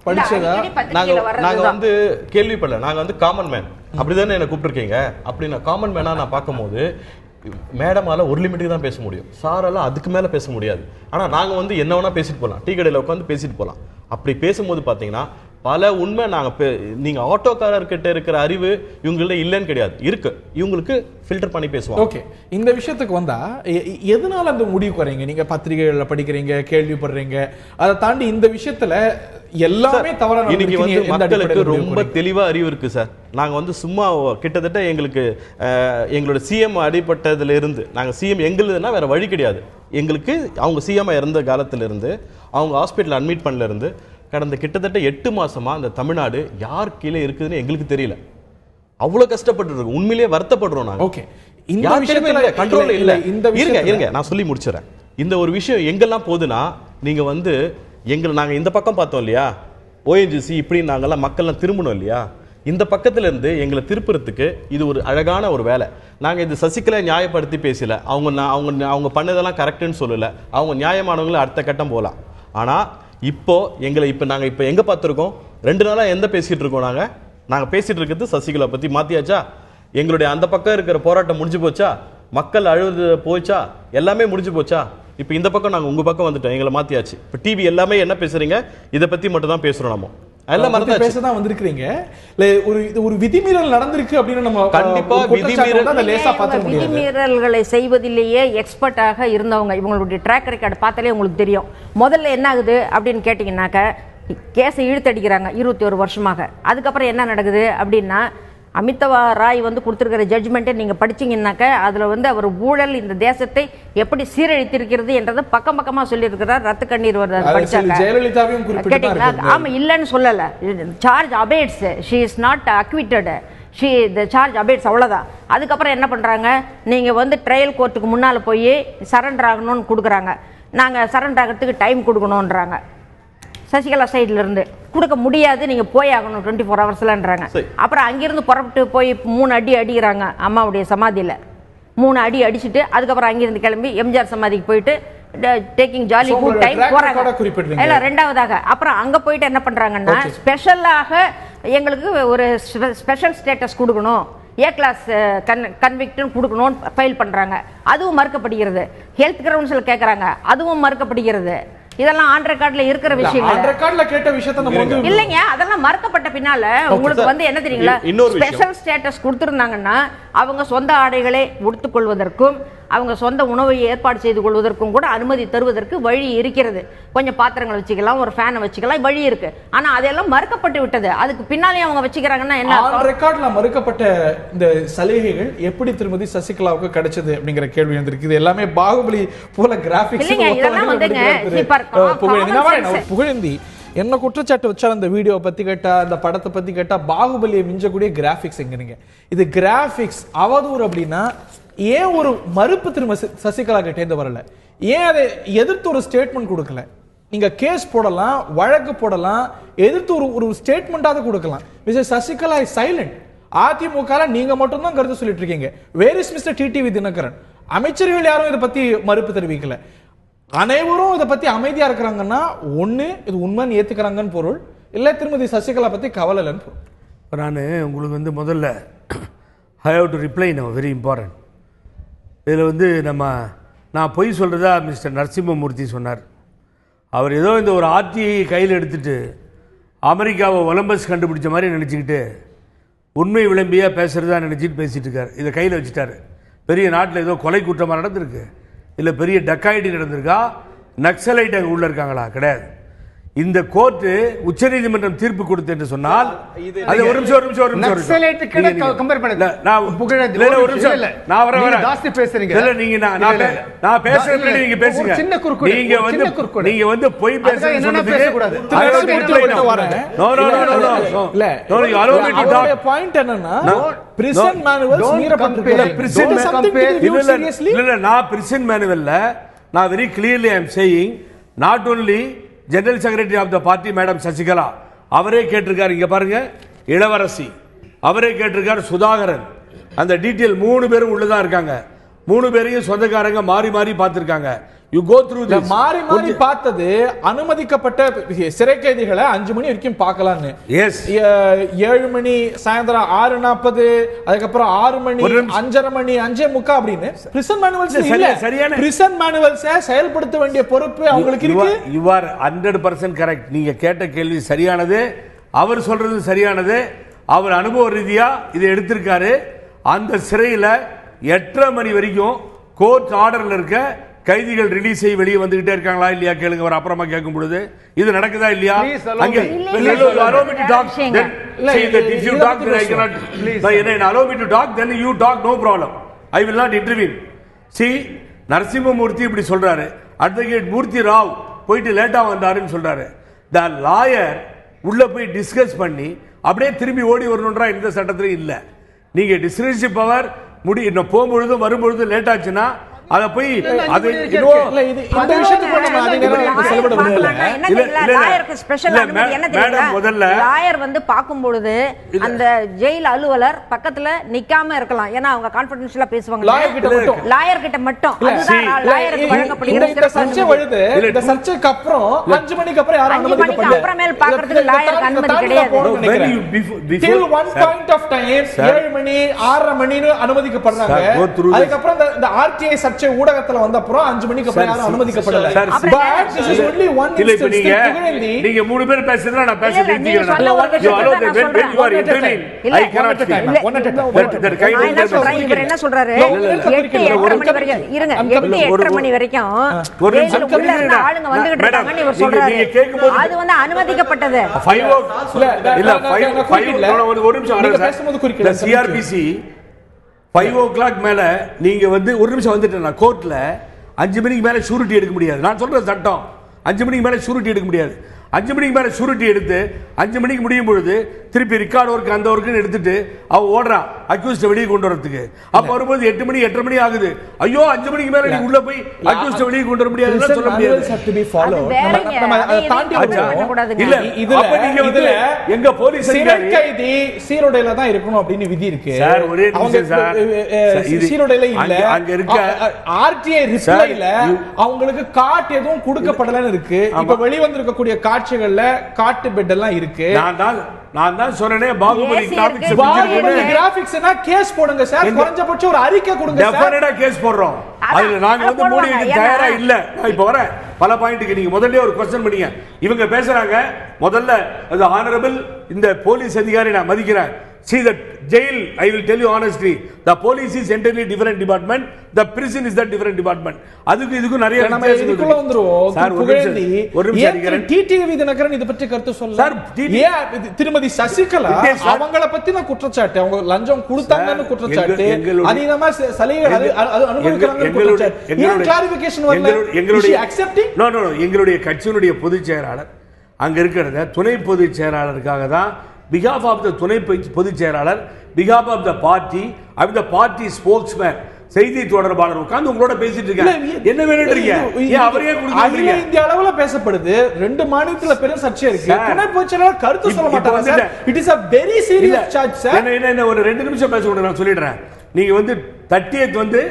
A: படிச்சதா?
F: நாங்கள் வந்து கேள்விப்படல. நாங்கள் வந்து காமன் மேன். அப்படி தானே என்னை கூப்பிட்டுருக்கீங்க. அப்படி நான் காமன் மேனாக நான் பார்க்கும்போது மேடமால ஒரு லிமிட்டுக்கு தான் பேச முடியும், சாரால அதுக்கு மேலே பேச முடியாது. ஆனால் நாங்கள் வந்து என்ன வேணால் பேசிட்டு போகலாம், டீ கடையில் உட்காந்து பேசிட்டு போகலாம். அப்படி பேசும்போது பார்த்தீங்கன்னா பல உண்மை நீங்கள் ஆட்டோக்காரர்கிட்ட இருக்கிற அறிவு இவங்கள்ட்ட இல்லைன்னு கிடையாது, இருக்கு. இவங்களுக்கு ஃபில்டர் பண்ணி பேசுவாங்க.
A: ஓகே, இந்த விஷயத்துக்கு வந்தா எதனால அந்த முடிவுக்கு வரீங்க? நீங்க பத்திரிகைகளில் படிக்கிறீங்க, கேள்விப்படுறீங்க, அதை தாண்டி இந்த விஷயத்துல எல்லாமே தவறான.
F: இன்னைக்கு வந்து மக்களுக்கு ரொம்ப தெளிவா அறிவு இருக்கு சார். நாங்க வந்து சும்மா கிட்டத்தட்ட எங்களோட சிஎம் அடிப்பட்டதுல இருந்து நாங்க சிஎம் எங்களுதுன்னா வேற வழி கிடையாது. எங்களுக்கு அவங்க சிஎம் இறந்த காலத்திலிருந்து அவங்க ஹாஸ்பிட்டல் அட்மிட் பண்ணலேருந்து கடந்த கிட்டத்தட்ட 8 மாசமா அந்த தமிழ்நாடு யார் கீழே இருக்குதுன்னு எங்களுக்கு தெரியல. அவ்வளோ கஷ்டப்பட்டு இருக்கோம், உண்மையிலேயே வருத்தப்படுறோம் நாங்கள்.
A: ஓகே, இந்த விஷயத்துல
F: கண்ட்ரோல் இல்லை.
A: இந்த
F: இருங்க நான் சொல்லி முடிச்சிடறேன். இந்த ஒரு விஷயம் எங்கெல்லாம் போகுதுன்னா, நீங்க வந்து நாங்க இந்த பக்கம் பார்த்தோம் இல்லையா, ஓஎன்ஜிசி இப்படி நாங்கெல்லாம் மக்கள்லாம் திரும்பணும் இல்லையா, இந்த பக்கத்துல இருந்து எங்களை திருப்புறதுக்கு இது ஒரு அழகான ஒரு வேலை. நாங்க இது சசிகலா நியாயப்படுத்தி பேசல, அவங்க பண்ணதெல்லாம் கரெக்டுன்னு சொல்லல, அவங்க நியாயமானவங்களும் அடுத்த கட்டம் போகலாம். ஆனா இப்போ நாங்க எங்க பார்த்துருக்கோம், 2 நாளா எந்த பேசிட்டு இருக்கோம், நாங்க பேசிட்டு இருக்கிறது சசிகலா பத்தி. மாத்தியாச்சா? எங்களுடைய அந்த பக்கம் இருக்கிற போராட்டம் முடிஞ்சு போச்சா? மக்கள் அழுது போச்சா? எல்லாமே முடிஞ்சு போச்சா? இப்போ இந்த பக்கம் நாங்க உங்க பக்கம் வந்துட்டோம், எங்களை மாத்தியாச்சு. இப்போ டிவி எல்லாமே என்ன பேசுறீங்க, இதை பத்தி மட்டும் தான் பேசுறோம். நம்ம எல்லாம் மறந்து
A: பேசதான் வந்திருக்கீங்க. ஒரு விதிமீறல் நடந்திருக்கு அப்படின்னு நம்ம
F: கண்டிப்பா
D: விதிமீறல்களை செய்வதிலேயே எக்ஸ்பர்ட்டாக இருந்தவங்க. இவங்களுடைய ட்ராக் ரெக்கார்டு பார்த்தாலே உங்களுக்கு தெரியும். முதல்ல என்ன ஆகுது அப்படின்னு கேட்டிங்கன்னாக்க, கேஸை இழுத்தடிக்கிறாங்க 21 வருஷமாக. அதுக்கப்புறம் என்ன நடக்குது அப்படின்னா, அமிதவா ராய் வந்து கொடுத்துருக்கிற ஜட்ஜ்மெண்ட்டை நீங்கள் படிச்சிங்கன்னாக்க அதில் வந்து அவர் ஊழல் இந்த தேசத்தை எப்படி சீரழித்திருக்கிறது என்றதை பக்கமாக சொல்லியிருக்கிறார். ரத்த கண்ணீர் கேட்டீங்களா? ஆமாம், இல்லைன்னு சொல்லலை. Charge abates, she is not acquitted, she the charge abates, அவ்வளோதான். அதுக்கப்புறம் என்ன பண்ணுறாங்க, நீங்கள் வந்து ட்ரையல் கோர்ட்டுக்கு முன்னால் போய் சரண்டர் ஆகணும்னு கொடுக்குறாங்க. நாங்கள் சரண்டர் ஆகிறதுக்கு டைம் கொடுக்கணுன்றாங்க. சசிகலா சைட்ல இருந்து கொடுக்க முடியாது, நீங்க போய் ஆகணும் 24 ஹவர்ஸ்லன்றாங்க. அப்புறம் அங்கிருந்து புறப்பட்டு போய் 3 அடி அடிக்கிறாங்க அம்மாவுடைய சமாதியில. 3 அடி அடிச்சுட்டு அதுக்கப்புறம் அங்கிருந்து கிளம்பி எம்ஜிஆர் சமாதிக்கு போயிட்டு டேக்கிங் ஜாலி குட் டைம் போறாங்க. இல்ல, ரெண்டாவதாக அப்புறம் அங்க போயிட்டு என்ன பண்றாங்கன்னா, ஸ்பெஷலாக எங்களுக்கு ஒரு ஸ்பெஷல் ஸ்டேட்டஸ் கொடுக்கணும், ஏ கிளாஸ் கன்விக்ட்னு கொடுக்கணும் ஃபைல் பண்றாங்க. அதுவும் மறுக்கப்படுகிறது. ஹெல்த் கிரவுண்ட்ஸ்ல கேட்கறாங்க, அதுவும் மறுக்கப்படுகிறது. இதெல்லாம் ஆன் ரெக்கார்ட்ல இருக்கிற விஷயங்கள்.
A: ஆன் ரெக்கார்ட்ல கேட்ட விஷயத்தை நம்ம வந்து
D: இல்லைங்க, அதெல்லாம் மறுக்கப்பட்ட பின்னால உங்களுக்கு வந்து என்ன தெரியுங்களா, ஸ்பெஷல் ஸ்டேட்டஸ் கொடுத்திருந்தாங்கன்னா அவங்க சொந்த ஆடைகளை உடுத்துக் கொள்வதற்கும் அவங்க சொந்த உணவை ஏற்பாடு செய்து கொள்வதற்கும் கூட அனுமதி தருவதற்கு வழி இருக்கிறது. கொஞ்சம் பாத்திரங்களை வச்சுக்கலாம், ஒரு ஃபேனை வச்சுக்கலாம், வழி இருக்கு. ஆனா அதெல்லாம் மறுக்கப்பட்டு விட்டது. அதுக்கு பின்னாலே அவங்க வச்சுக்கிறாங்கன்னா என்ன,
A: ஆன் ரெக்கார்ட்ல மறுக்கப்பட்ட இந்த சலுகைகள் எப்படி திருமதி சசிகலாவுக்கு கிடைச்சது அப்படிங்கிற கேள்வி வந்திருக்கு. இது எல்லாமே பாகுபலி போல கிராபிக்ஸ் புகழேந்தி என்ன குற்றச்சாட்டு வச்சா அந்த வீடியோவை பத்தி கேட்டா, அந்த படத்தை பத்தி கேட்டா, பாகுபலியை மிஞ்சக்கூடிய கிராபிக்ஸ் எங்க? இது கிராபிக்ஸ் அவதூறு அப்படின்னா ஏன் ஒரு மறுப்பு திரும்ப சசிகலா கிட்டே வரல? ஏன் அதை எதிர்த்து ஒரு ஸ்டேட்மெண்ட் கொடுக்கல? நீங்க கேஸ் போடலாம், வழக்கு போடலாம், எதிர்த்து ஒரு ஸ்டேட்மெண்டாவது கொடுக்கலாம். Mister Sasikala is silent. AIADMK நீங்க மட்டும் தான் கருத்து சொல்லிட்டு இருக்கீங்க. Where is mister TTV Dhinakaran? அமைச்சர்கள் யாரும் இதை பத்தி மறுப்பு தெரிவிக்கல. அனைவரும் இதை பத்தி அமைதியா இருக்கிறாங்கன்னா ஒண்ணு இது உண்மைன்னு ஏத்துக்கிறாங்கன்னு பொருள், இல்ல திருமதி சசிகலா பத்தி கவலை இல்லைன்னு பொருள்.
B: நான் உங்களுக்கு வந்து முதல்ல I have to reply now, very important. இதில் வந்து நான் பொய் சொல்கிறதா மிஸ்டர் நரசிம்மமூர்த்தி சொன்னார். அவர் ஏதோ இந்த ஒரு ஆர்டிஐ கையில் எடுத்துகிட்டு அமெரிக்காவை ஒலம்பஸ் கண்டுபிடிச்ச மாதிரி நினச்சிக்கிட்டு உண்மை விளம்பியாக பேசுகிறதா நினச்சிட்டு பேசிகிட்டு இருக்கார். இதை கையில் வச்சுட்டார். பெரிய நாட்டில் ஏதோ கொலை குற்றமாக நடந்திருக்கு, இல்லை பெரிய டக்காய்டி நடந்திருக்கா, நக்சலைட் அங்கே உள்ளே இருக்காங்களா? கிடையாது. இந்த கோர்ட்டு உச்சநீதிமன்றம் தீர்ப்பு கொடுத்து என்று சொன்னால் அது ஒரு நிமிஷம்
C: கம்பேர் பண்ணல.
B: நான் ஒரு நிமிஷம் நான் வர
C: ஜாஸ்தி பேசுறீங்க.
B: இல்ல நீங்க நான் பேசுறேன், நீங்க பேசுங்க.
C: சின்ன குறுக்கு
B: நீங்க வந்து பொய் பேசுறீங்க
A: பேச கூடாது.
B: நோ நோ நோ நோ
A: இல்ல no you allow me to talk. Point என்னன்னா பிரிசன் மேனுவல்ஸ் மீறப்பட்டிருக்கு. பிரிசன்
B: இல்ல நான் பிரிசன் மேனுவல்ல நான் very clearly I am saying not only general secretary of the party madam Sasikala அவரே கேட்டிருக்காரு. இங்க பாருங்க, இளவரசி அவரே கேட்டிருக்காரு, சுதாகரன், அந்த டீட்டெயில் 3 பேரும் உள்ளதா இருக்காங்க. 3 பேரையும் சொந்தக்காரங்க மாறி மாறி பார்த்திருக்காங்க. You go through this.
A: மாறி மாறி பார்த்தது அனுமதிக்கப்பட்ட சிறை கைதிகளை 5 மணி வரைக்கும் பார்க்கலாம்னு.
B: எஸ்
A: 7 மணி சாயந்தரம் 6:40 அதுக்கப்புறம் 6 மணி 5:30 மணி 5:45 அப்படின்னு பிரிசன் மேனுவல்ஸ் இல்ல. சரியான பிரிசன் மேனுவல்ஸ் செயல்படுத்த வேண்டிய பொறுப்பு அவங்களுக்கு இருக்கு.
B: You are 100% correct. நீங்க கேட்ட கேள்வி சரியானது, அவர் சொல்றது சரியானது. அவர் அனுபவ ரீதியா இதை எடுத்திருக்காரு. அந்த சிறையில 8:30 மணி வரைக்கும் கோர்ட் ஆர்டர்ல இருக்க கைதிகள் ரிலீஸ் ஆகி வெளியே வந்துகிட்டே இருக்காங்களா இல்லையா கேளுங்க. அவர் அப்புறமா கேட்கும் பொழுது இது நடக்குதா இல்லையா? அங்க allow me to talk, then say that if you talk then I cannot, then allow me to talk, then you talk, no problem, I will not intervene. See, Narasimhamurthy இப்படி சொல்றாரு, அட்வொகேட் மூர்த்தி ராவ் போயிட்டு லேட்டா வந்தாருன்னு சொல்றாரு. த லாயர் உள்ள போய் டிஸ்கஸ் பண்ணி அப்படியே திரும்பி ஓடி வரணுன்றா இந்த சட்டத்திலும் இல்ல. நீங்க டிஸ்கிரிப்ஷன் பவர் இன்னும் போகும்பொழுதும் வரும்பொழுதும் லேட் ஆச்சுன்னா அதை போய் அது
D: முதல்ல லாயர் வந்து பார்க்கும் பொழுது அந்த ஜெயில் அலுவலர் பக்கத்துல நிக்காம இருக்கலாம். ஏன்னா அவங்க கான்ஃபிடென்ஷியலா பேசுவாங்க. லாயர் கிட்ட மட்டும் லாயருக்கு வழங்கப்படுகிற
A: சர்ச்சைக்கு அப்புறம் 5 மணிக்கு அப்புறம் யாரும் அனுமதிக்கப்படல.
D: அப்புறமேல் பார்க்கிறதுக்கு லாயருக்கு அனுமதி கிடையாது.
A: till one point of time 7 மணி 6:30 மணின்னு அனுமதிக்கப்படுறாங்க. அதுக்கு அப்புறம் இந்த ஆர்டிஐ சர்ச்சை ஊடகத்துல வந்த அப்புறம் 5 மணிக்கு அப்புறம் யாரும் அனுமதிக்கப்படல. But this is only one instance.
B: நீங்க மூணு பேர் பேசுறதுல நான் பேச நிறுத்திக்கிறேன். I cannot speak.
D: இவர் என்ன சொல்றாரு, 8-8:30 மணி வரைக்கும் இருங்க, 8-8:30 மணி வரைக்கும் ஆளுங்க வந்துகிட்டு இருக்காங்கன்னு இவர் சொல்றாரு. அது வந்து அனுமதிக்கப்பட்டது.
B: 5 o'clock மேல நீங்க வந்து ஒரு நிமிஷம் வந்துட்டேன் கோர்ட்ல 5 மணிக்கு மேல ஷூரிட்டி எடுக்க முடியாது. நான் சொல்ற சட்டம் 5 மணிக்கு மேல ஷூரிட்டி எடுக்க முடியாது. 5 மணிக்கு மேல ஷூரிட்டி எடுத்து 5 மணிக்கு முடியும் பொழுது திருப்பி ரெக்கார்ட் ஒர்க் அந்த ஒர்க்குன்னு எடுத்துட்டு அவ ஓடுறான் அக்யூஸ்ட் வெளியே கொண்டு வரதுக்கு. அப்ப வரும்போது 8 மணி 8:30 மணி ஆகுது. ஐயோ 5 மணிக்கு மேல நீ உள்ள போய் அக்யூஸ்ட் வெளியே கொண்டு வர முடியாதுன்னு சொல்ல முடியாது. இல்ல அப்ப நீங்க வந்து எங்க போலீஸ் கைதி
A: சீரோடையில தான் இருக்கணும் அப்படின்னு விதி இருக்கு
B: சார். ஒரே நிமிஷம் சார்,
A: சீரோடையில இல்ல,
B: அங்க இருக்க
A: ஆர்டிஐ ரிப்ளைல அவங்களுக்கு காட் எதுவும் கொடுக்கப்படலன்னு இருக்கு. இப்ப வெளி வந்திருக்கக்கூடிய காட்சிகள்ல காட்டு பெட் எல்லாம் இருக்கு.
B: நான் தான் சொன்னேனே பாகுபலி
A: கிராபிக்ஸ்னா கேஸ் போடுங்க சார், குறைஞ்சபட்சம் ஒரு அறிக்கை கொடுங்க சார்.
B: டெஃபினட்டா கேஸ் போடுறோம். அதுல நாங்க வந்து மூடி வைக்க தயாரா இல்ல. நான் இப்ப வரேன் பல பாயிண்ட்க்கு. நீங்க முதல்ல ஒரு क्वेश्चन பண்ணீங்க, இவங்க பேசுறாங்க முதல்ல அது ஆனரபிள் இந்த போலீஸ் அதிகாரி நான் மதிக்கிறேன். See the jail, I will tell you honestly, the police is entirely different department, the prison is that different department. அதுக்கு இதுக்கு நிறைய
A: நம்ம இதுக்குள்ள வந்துருவோம். சார் ஒரு நிமிஷம் டிடிவி தினகரன் இத பத்தி கருத்து சொல்ல சார். திருமதி சசிகலா அவங்கள பத்தின குற்றச்சாட்டு, அவங்க லஞ்சம் கொடுத்தாங்கன்னு குற்றச்சாட்டு, அதிகமா சலுகைகள் அனுபவிக்கிறாங்கன்னு குற்றச்சாட்டு. ஏன் கிளாரிஃபிகேஷன் வரல?
B: எங்களுடைய அக்செப்டிங் நோ எங்களுடைய கட்சியினுடைய பொதுச் செயலாளர் அங்க இருக்கிறத துணை பொதுச் செயலாளருக்காக தான் behalf of the துணை பொதுச் செயலாளர், behalf of the party, of the party spokesman, செய்தி தொடர்பாளர் உட்கார்ந்து உங்களோட பேசிட்டு இருக்காங்க. என்ன வேணும்ன்றீங்க? ஏன் அவரே கொடுக்குறீங்க?
A: இந்திய அளவுல பேசப்படுது. 2 மாநிலத்துல பெரும் சர்ச்சை இருக்கு. துணை பொதுச் செயலாளர் கருத்து சொல்ல மாட்டாங்க sir. It is a very serious charge sir.
B: என்ன ஒரு 2 நிமிஷம் பேச விடுங்க, நான் சொல்லிடுறேன். நீங்க வந்து 30th வந்து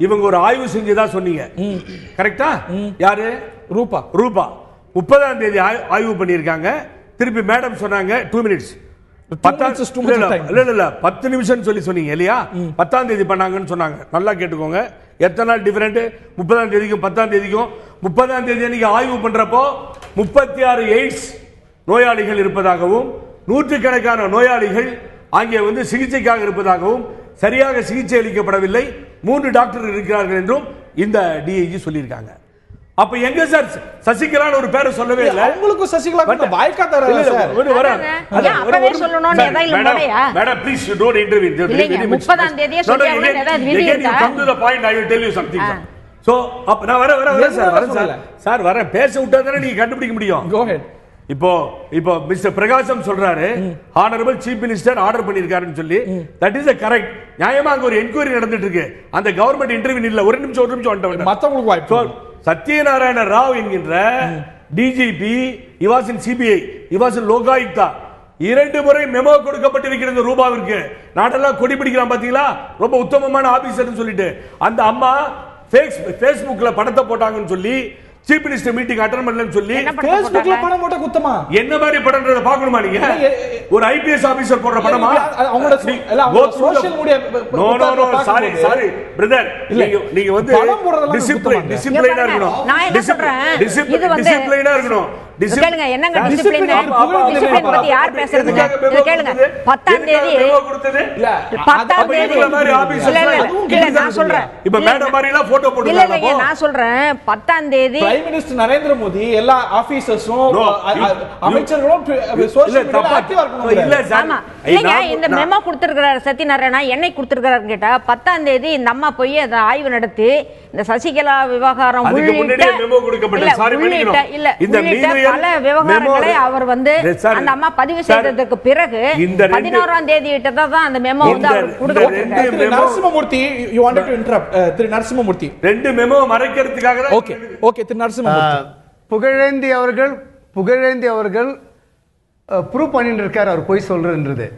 B: இவங்க ஒரு ஆய்வு செஞ்சதா சொன்னீங்க, கரெக்ட்டா? யாரு? ரூபா 30ஆம் தேதி ஆய்வு பண்ணிருக்காங்க. திருப்பி மேடம் சொன்னாங்க 2 மினிட்ஸ் 10 நிமிஷம் சொல்லி சொன்னீங்க இல்லையா? 10ஆம் தேதி பண்ணாங்கன்னு சொன்னாங்க. நல்லா கேட்டுக்கோங்க, எத்தனை நாள் டிஃபரெண்ட்? 30ஆம் தேதிக்கும் 10ஆம் தேதிக்கும். 30ஆம் தேதி அன்னைக்கு ஆய்வு பண்றப்போ 36 எய்ட்ஸ் நோயாளிகள் இருப்பதாகவும், நூற்றுக்கணக்கான நோயாளிகள் அங்கே வந்து சிகிச்சைக்காக இருப்பதாகவும், சரியாக சிகிச்சை அளிக்கப்படவில்லை 3 டாக்டர் இருக்கிறார்கள் என்றும் இந்த டிஐஜி சொல்லியிருக்காங்க. அப்ப எங்க சார் சசிகலான்னு ஒரு பேரை சொல்லவே இல்ல.
A: உங்களுக்கு சசிகலா பாய்க்கா தரல சார்.
D: அப்பவே சொல்லணும்னு எதையில முறையா?
B: Madam please you don't intervene.
D: 30ஆம் தேதியே சொல்லியாங்க. ஏதாவது விதி இருக்கா?
B: Come to the point, I will tell you something. So அப்ப நான் வரேன் சார் வரேன். பேச விட்டா தானே நீங்க கண்டுபிடிக்க முடியும்.
A: கோ ஹெட்.
B: இப்போ மிஸ்டர் பிரகாசம் சொல்றாரு ஹானரபிள் சீஃப் மினிஸ்டர் ஆர்டர் பண்ணிருக்காருன்னு சொல்லி. That is correct. நியாயமா அங்க ஒரு என்கொயரி நடந்துட்டு இருக்கு. அந்த கவர்மெண்ட் இன்டர்வியூ இல்ல. ஒரு நிமிஷம் வந்துட்டேன்.
A: மத்தவங்களுக்கு வாய்ப்பு.
B: சத்யநாராயண ராவ் என்கின்ற டிஜிபி, இவாசின் சிபிஐ, இவாசின் லோகாயுக்தா 2 முறை மெமோ கொடுக்கப்பட்டிருக்கிறது ரூபாவிற்கு. நாட்டெல்லாம் கொடி பிடிக்கிறான் பாத்தீங்களா, ரொம்ப உத்தமமான ஆபீசர்னு சொல்லிட்டு. அந்த அம்மா பேஸ்புக்ல படத்தை போட்டாங்கன்னு சொல்லி சீஃப் மினிஸ்டர் மீட்டிங் அட்டெண்ட் பண்ணலன்னு சொல்லி
A: பேஸ்புக்ல படம் போட்ட குத்தமா?
B: என்ன மாதிரி படம்ன்றத பார்க்கணுமா நீங்க? ஒரு ஐபிஎஸ் ஆபீசர் போடுற படமா?
A: அவங்களோட social media
B: no sorry brother, நீங்க வந்து டிசிப்ளினா இருக்கணும். டிசிப்ளினா இருக்கணும்.
D: கேளுங்க என்னங்க டிசிப்ளின் பத்தி யார் பேசுறதுங்க கேளுங்க 10ஆம் தேதி இல்ல நான் சொல்றேன்
B: இப்ப மேடம் மாதிரி எல்லாம் போட்டோ போட்டு
D: இல்ல நான் சொல்றேன் 10ஆம் தேதி
A: பிரைம் மினிஸ்டர் நரேந்திர மோடி எல்லா ஆபீசர்ஸும் அமைச்சர்களும் சோஷியல் மீடியால ஆக்டிவா இருக்கணும்
B: இல்ல சார்
D: ஆமா இல்லங்க இந்த மெமோ கொடுத்திருக்காரு சத்யநாராயணா என்னை கொடுத்திருக்காருன்னு கேட்டா 10ஆம் தேதி இந்த அம்மா போய் அந்த ஆய்வு நடத்தி இந்த சசிகலா விவகாரம் உள்ளிட்ட பல விவகாரங்களை அவர் வந்து அந்த அம்மா பதிவு செய்ததற்கு பிறகு 11ஆம் தேதி தான் அந்த மெமோ வந்து அவர் கொடுத்திருக்காரு.
A: Narasimhamurthy you wanted to interrupt திரு நரசிம்மமூர்த்தி
B: ரெண்டு மெமோ மறைக்கிறதுக்காக தான்
A: ஓகே திரு நரசிம்மமூர்த்தி
C: புகழேந்தி அவர்கள் ப்ரூவ் பண்ணிட்டு இருக்காரு அவர் போய் சொல்றன்றது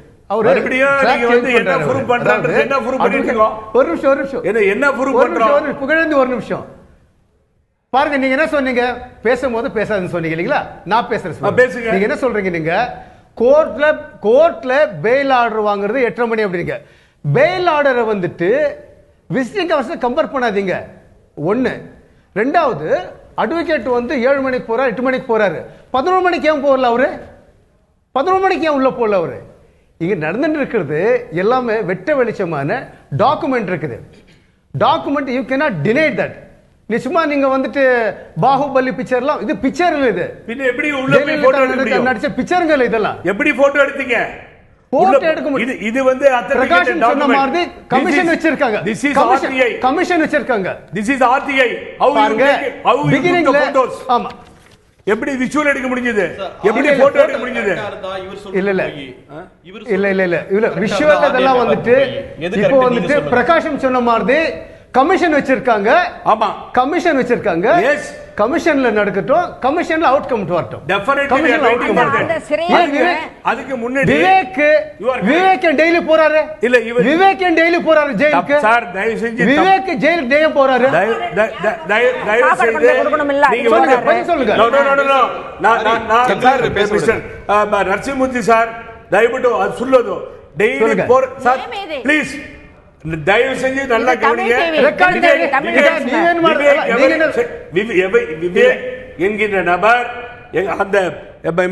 B: ஒரு
C: நிமிஷம் பாருங்க நீங்க என்ன சொன்னீங்க பேசும்போது பேசாதுன்னு சொன்னீங்க இல்லீங்களா நான் பேசுறேன் நீங்க என்ன சொல்றீங்க நீங்க கோர்ட்ல பெயில் ஆர்டர் வாங்குறது 8:30 மணி அப்படிங்க பெயில் ஆர்டரை வந்துட்டு விசிட்டிங் அவர்ஸ் கம்பேர் பண்ணாதீங்க ஒண்ணு ரெண்டாவது அட்வொகேட் வந்து 7 மணிக்கு போறாரு 8 மணிக்கு போறாரு 11 மணிக்கு ஏன் போகல அவரு 11 மணிக்கு ஏன் உள்ள போகல அவரு இங்க நடந்துட்டு இருக்கிறது எல்லாமே வெட்ட வெளிச்சமான டாக்குமெண்ட் இருக்குது document you cannot deny that நிச்சயமா நீங்க வந்துட்டு பாகுபலி பிக்சர்லாம் இது பிக்சர் இல்ல இது
B: பின்ன எப்படி உள்ள போய் போட்டோ எடுக்க முடியும்
C: நடிச்ச பிக்சர்ங்க இல்ல இதெல்லாம்
B: எப்படி போட்டோ எடுத்தீங்க
C: போட்டோ எடுக்க முடியும்
B: இது வந்து அத்தன்டிகேட்டட் டாக்குமெண்ட்
C: கமிஷன் வச்சிருக்காங்க
B: this is RTI
C: கமிஷன் வச்சிருக்காங்க
B: this is RTI how you took the photos ஆமா எப்படி விஷுவல் எடுக்க முடிஞ்சது எப்படி போட்டோ எடுக்க முடிஞ்சது இல்ல விஷுவல் அதெல்லாம் வந்துட்டு இப்போ வந்துட்டு பிரகாஷம் சொன்ன மாதிரி கமிஷன் வச்சிருக்காங்க ஆமா
C: கமிஷன் வச்சிருக்காங்க எஸ் கமிஷன்ல நடக்கட்டும் கமிஷன்ல அவுட்கம் வரட்டும்
B: அதுக்கு முன்னாடி
C: விவேக் டெய்லி போறாரு இல்ல விவேக் டெய்லி போறாரு ஜெயிலுக்கு சார் தயவு செஞ்சு விவேக் ஜெயிலுக்கு டெய்லி போறாரு
B: தயவு செஞ்சு
C: சொல்லுங்க
B: நான் நரசிம்மூர்த்தி சார் ದಯವಿಟ್ಟು ಅದು ಸುಳ್ಳೋದು ಡೈಲಿ ಸರ್ ಪ್ಲೀಸ್ ದಯவு செஞ்சு நல்லா கவனிங்க விவேக் என்கின்ற நபர் அந்த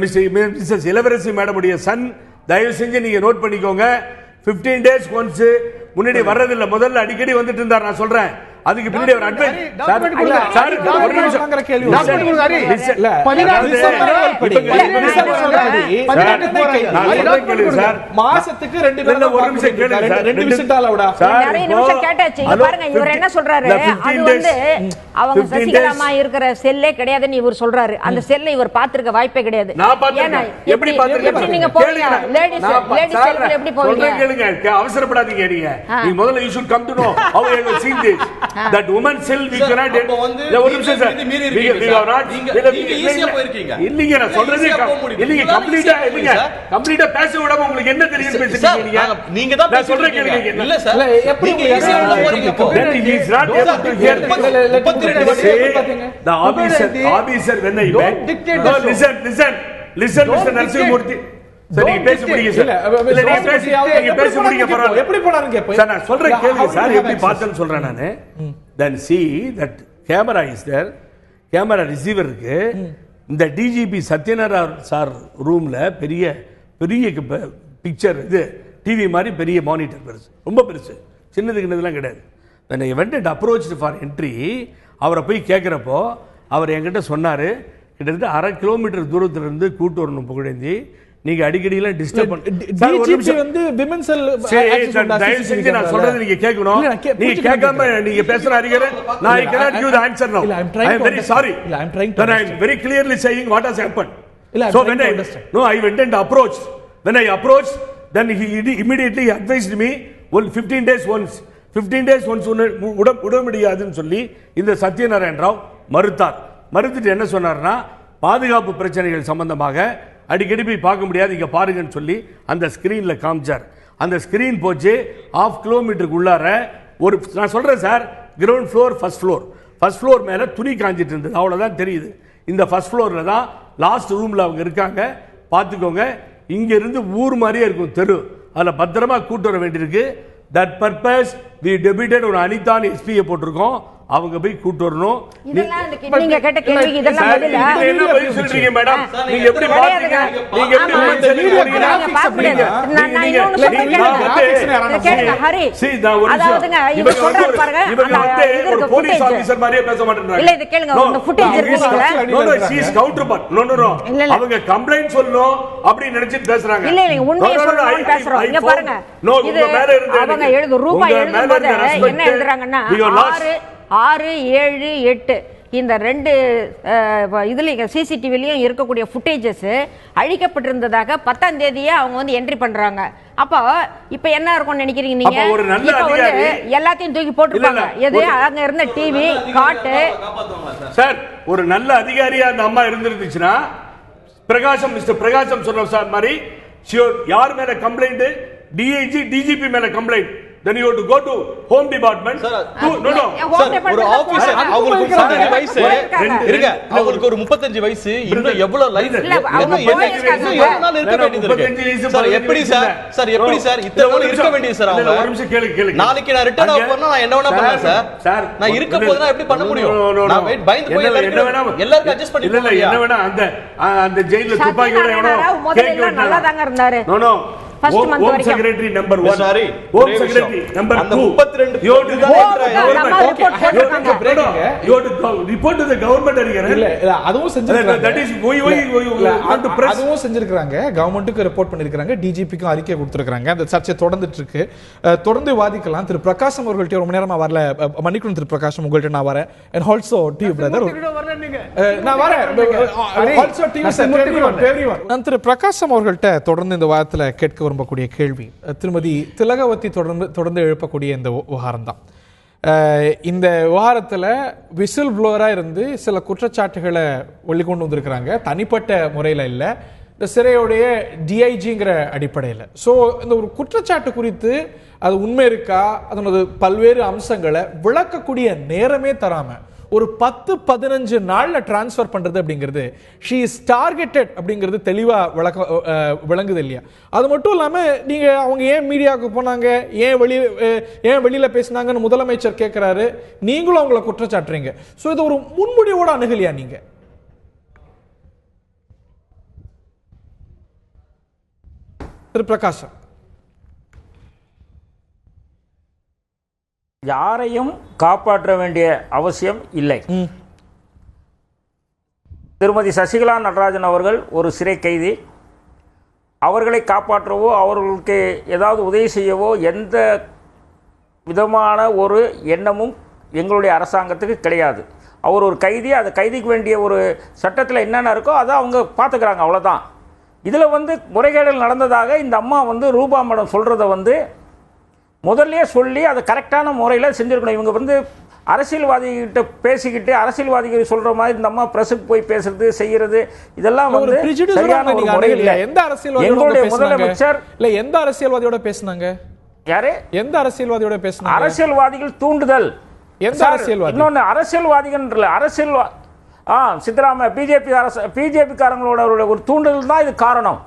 B: மிஸ்ஸஸ் இளவரசி மேடமுடைய சன் தயவு செஞ்சு நீங்க நோட் பண்ணிக்கோங்க 15 days once முன்னாடி வர்றதில்ல முதல்ல அடிக்கடி வந்துட்டு இருந்தார் நான் சொல்றேன் அதுக்கு பின்னாடி ஒரு அட்வைஸ் சார் ஒரு நிமிஷம்
A: மாசத்துக்கு 2 பேர் ஒரு நிமிஷம் கேளுங்க 2 நிமிஷம் தாளவுடா
D: நிறைய நிமிஷம் கேட்டாச்சு இங்க பாருங்க இவர் என்ன சொல்றாரு அது வந்து அவங்க சசிகலாமா இருக்கிற செல்லே கிடையாதுன்னு இவர் சொல்றாரு அந்த செல்லை இவர் பாத்துக்க வாய்ப்பே கிடையாது
B: நான் பாத்துட்டேன் எப்படி பாத்துட்டீங்க
D: நீங்க போறீங்க லேடிஸ் செல் எப்படி போவீங்க
B: கேளுங்க அவசரப்படாதீங்க நீங்க முதல்ல you should come to know how you have seen this that woman cell we cannot ஒரு நிமிஷம் சார் நீங்க ஈஸியா போயிருக்கீங்க இல்லீங்க நான் சொல்றதே இல்லீங்க கம்ப்ளீட்டா பேச விடாம உங்களுக்கு என்ன தெரியும் பேசிட்டீங்க நீங்க தான் நான் சொல்றேன் கேளுங்க இல்ல சார் எப்படி நீங்க ஈஸியா உள்ள போறீங்க then he is not able to hear the officer when I listen Mr. Narasimhamurthy சரி பேச முடியுங்க சார் இல்ல நீங்க பேச முடியுங்க பரவாயில்லை
A: எப்படி போறாருன்னு கேப்ப
B: சார் நான் சொல்றேன் கேளுங்க சார் எப்படி பார்த்தேன்னு சொல்றேன் நானு then see that camera is there camera receiver இருக்கு இந்த டிஜிபி சத்யநாராயண சார் ரூம்ல பெரிய பெரிய பிக்சர் இது டிவி மாதிரி பெரிய மானிட்டர் பெருசு ரொம்ப பெருசு சின்னதுக்குன்னதுலாம் கிடையாது then I went and approached for entry அவரை போய் கேட்குறப்போ அவர் என்கிட்ட சொன்னார் கிட்டத்தட்ட 1/2 கிலோமீட்டர் தூரத்துல இருந்து கூட்டு வரணும் புகழேந்தி நீங்க அடிக்கடிலாம் டிஸ்டர்ப்
A: டிஜிபி வந்து விமன் செல்
B: தயவு செஞ்சு நான் சொல்றது நீங்க கேட்கணும் நீங்க கேட்காம நீங்க பேசுற அறிஞர் நான் I cannot give the answer now I am very sorry
A: I am trying to
B: then I am very clearly saying what has happened so when I went and approached when I approached then he immediately advised me 15 days once உட முடியாதுன்னு சொல்லி இந்த சத்யநாராயண ராவ் மறுத்துட்டு என்ன சொன்னார்னா பாதுகாப்பு பிரச்சனைகள் சம்பந்தமாக அடிக்கடி போய் பார்க்க முடியாது இங்க பாருங்கன்னு சொல்லி அந்த ஸ்கிரீன்ல காமிச்சார் அந்த ஸ்கிரீன் போச்சு 1/2 கிலோமீட்டருக்கு உள்ளார ஒரு நான் சொல்றேன் sir ground floor first floor மேல துணி காஞ்சிட்டு இருந்தது அவ்வளவுதான் தெரியுது இந்த ஃபர்ஸ்ட் ஃப்ளோர்ல தான் லாஸ்ட் ரூம்ல அவங்க இருக்காங்க பார்த்துக்கோங்க இங்க இருந்து ஊர் மாதிரியே இருக்கும் தெரு அதுல பத்திரமா கூட்டு வர வேண்டியிருக்கு தட் பர்பஸ் வி டெபியூட்டட் ஒரு அனிதான் எஸ்பியை போட்டிருக்கோம் அவங்க போய் கூட்டு வரணும்.
D: இதெல்லாம் நீங்க கேட்ட கேள்விக்கு இதெல்லாம் பதிலா
B: என்ன பதில் சொல்றீங்க மேடம்? நீங்க எப்படி பாத்தீங்க? நீங்க எப்படி ஒரு போலீஸ் ஆபீசர் மாதிரியே பேச மாட்டேன்றாங்க.
D: இல்ல இது கேளுங்க, உங்க ஃபுட்டேஜ் இருக்குங்களா?
B: அவங்க கம்ப்ளைன்ட் சொல்லணும் அப்படி நினைச்சிட்டு பேசுறாங்க.
D: இல்ல இல்ல உண்மையை சொல்லணும் பேசுறோம். இங்க பாருங்க, இது அவங்க ரூபாய் எழுதும்போது என்ன எழுதுறாங்கன்னா 6, 7, 8 இந்த 2 இதுலயும் சிசிடிவிலையும் இருக்கக்கூடிய ஃபுட்டேஜஸ் அழிக்கப்பட்டிருந்ததாக 10ஆம் தேதியே அவங்க வந்து என்ட்ரி பண்றாங்க. அப்போ இப்ப என்ன இருக்கும்னு நினைக்கிறீங்க நீங்க? இப்ப வந்து எல்லாத்தையும் தூக்கி போட்டுருப்பாங்க. எது அங்க இருந்த டிவி காட்டு.
B: சார், ஒரு நல்ல அதிகாரியா அந்த அம்மா இருந்திருந்துச்சுன்னா பிரகாசம், மிஸ்டர் பிரகாசம் சொன்ன சார் மாதிரி யார் மேல கம்ப்ளைண்ட்? டிஐஜி டிஜிபி மேல complaint. Then you have to go to Home Department.
F: Sir,
B: no.
F: ஒரு ஆபீசர் அவங்களுக்கு 35 வயசு இருங்க, அவங்களுக்கு ஒரு 35 வயசு, இன்னும் எவ்வளவு லைஃப் எவ்வளவு நாள் இருக்க வேண்டியது இருக்கு சார்? எப்படி சார் இத்தனை நாள் இருக்க வேண்டியது சார்? அவங்க
B: ஒரு நிமிஷம் கேளுங்க. நாளைக்கு
F: நான் ரிட்டர்ன் ஆஃப் பண்ணா நான் என்ன வேணா பண்ணலாம் சார். நான் இருக்க போதுனா எப்படி பண்ண முடியும்? நான் பயந்து போய் எல்லாரும் அட்ஜஸ்ட் பண்ணி
B: இல்ல என்ன வேணா அந்த ஜெயில்ல துப்பாக்கியோட எவனோ கேக்
D: நல்லா தாங்க இருந்தாரு.
B: No Home Secretary number 1.
F: Sorry.
B: Home Secretary number 2.
F: 32
B: you have to report to the government அறியறேன்.
A: இல்ல அதுவும் செஞ்சிருக்காங்க.
B: That is why
A: அதுவும் செஞ்சிருக்காங்க. கவர்மெண்ட்டுக்கு ரிப்போர்ட் பண்ணிருக்காங்க, டிஜிபிக்கும் அறிக்கை கொடுத்திருக்காங்க. அந்த சர்ச்சை தொடர்ந்துட்டு இருக்கு. தொடர்ந்து வாதிக்கலாம். திரு பிரகாசம் அவர்கள்ட்ட ரொம்ப நேரமா வரல. மன்னிக்கணும் திரு பிரகாசம், உங்கள்ட்ட நான் வரேன். And also to you brother. நான் வரேன். Also to you sir. நான் திரு பிரகாசம் அவர்கள்ட்ட தொடர்ந்து இந்த வாரத்துல கேட்க விரும்பக்கூடிய கேள்வி திருமதி திலகவதி தொடர்ந்து எழுப்பக்கூடிய இந்த விவகாரம் தான். இந்த விவகாரத்தில் விசில் ப்ளோவராக இருந்து சில குற்றச்சாட்டுகளை வெளிக்கொண்டு வந்திருக்கிறாங்க. தனிப்பட்ட முறையில் இல்லை, இந்த சிறையுடைய டிஐஜிங்கிற அடிப்படையில். ஸோ இந்த ஒரு குற்றச்சாட்டு குறித்து அது உண்மை இருக்கா, அதனது பல்வேறு அம்சங்களை விளக்கக்கூடிய நேரமே தராமல் ஒரு 10-15 நாள்ல டிரான்ஸ்ஃபர் பண்றது அப்படிங்கிறது ஷீ இஸ் டார்கெட்டட் அப்படிங்கிறது தெளிவா விளங்குது இல்லையா? அது மட்டும் இல்லாம நீங்க அவங்க ஏன் மீடியாவுக்கு போனாங்க, ஏன் வெளியில பேசினாங்கன்னு முதலமைச்சர் கேட்கிறாரு, நீங்களும் அவங்கள குற்றச்சாட்டுறீங்க. ஸோ இது ஒரு முன்முடிவோட அணுகலையா நீங்க? திரு பிரகாஷ்,
E: யாரையும் காப்பாற்ற வேண்டிய அவசியம் இல்லை. திருமதி சசிகலா நடராஜன் அவர்கள் ஒரு சிறை கைதி. அவர்களை காப்பாற்றவோ அவர்களுக்கு ஏதாவது உதவி செய்யவோ எந்த விதமான ஒரு எண்ணமும் எங்களுடைய அரசாங்கத்துக்கு கிடையாது. அவர் ஒரு கைதி, அந்த கைதிக்கு வேண்டிய ஒரு சட்டத்தில் என்னென்ன இருக்கோ அதை அவங்க பார்த்துக்கிறாங்க, அவ்வளோதான். இதில் வந்து முறைகேடுகள் நடந்ததாக இந்த அம்மா வந்து ரூபா மேடம் சொல்கிறத வந்து முதல்ல சொல்லி அதை கரெக்டான முறையில் செஞ்சுருக்கணும். இவங்க வந்து அரசியல்வாதிகிட்ட பேசிக்கிட்டு அரசியல்வாதிகள் சொல்கிற மாதிரி இந்த அம்மா பிரஸுக்கு போய் பேசுறது செய்கிறது இதெல்லாம் வந்து சரியான ஒரு முறை இல்லை.
A: எந்த அரசியல்வாதியோட முதலமைச்சர் இல்லை, எந்த அரசியல்வாதியோட பேசினாங்க?
E: யாரு?
A: எந்த அரசியல்வாதியோட பேசினாங்க?
E: அரசியல்வாதிகள் தூண்டுதல்.
A: எந்த அரசியல்வாதி?
E: இன்னொன்று அரசியல்வாதிகள் சித்தராமையா பிஜேபி காரங்களோட ஒரு தூண்டுதல் தான் இது காரணம்.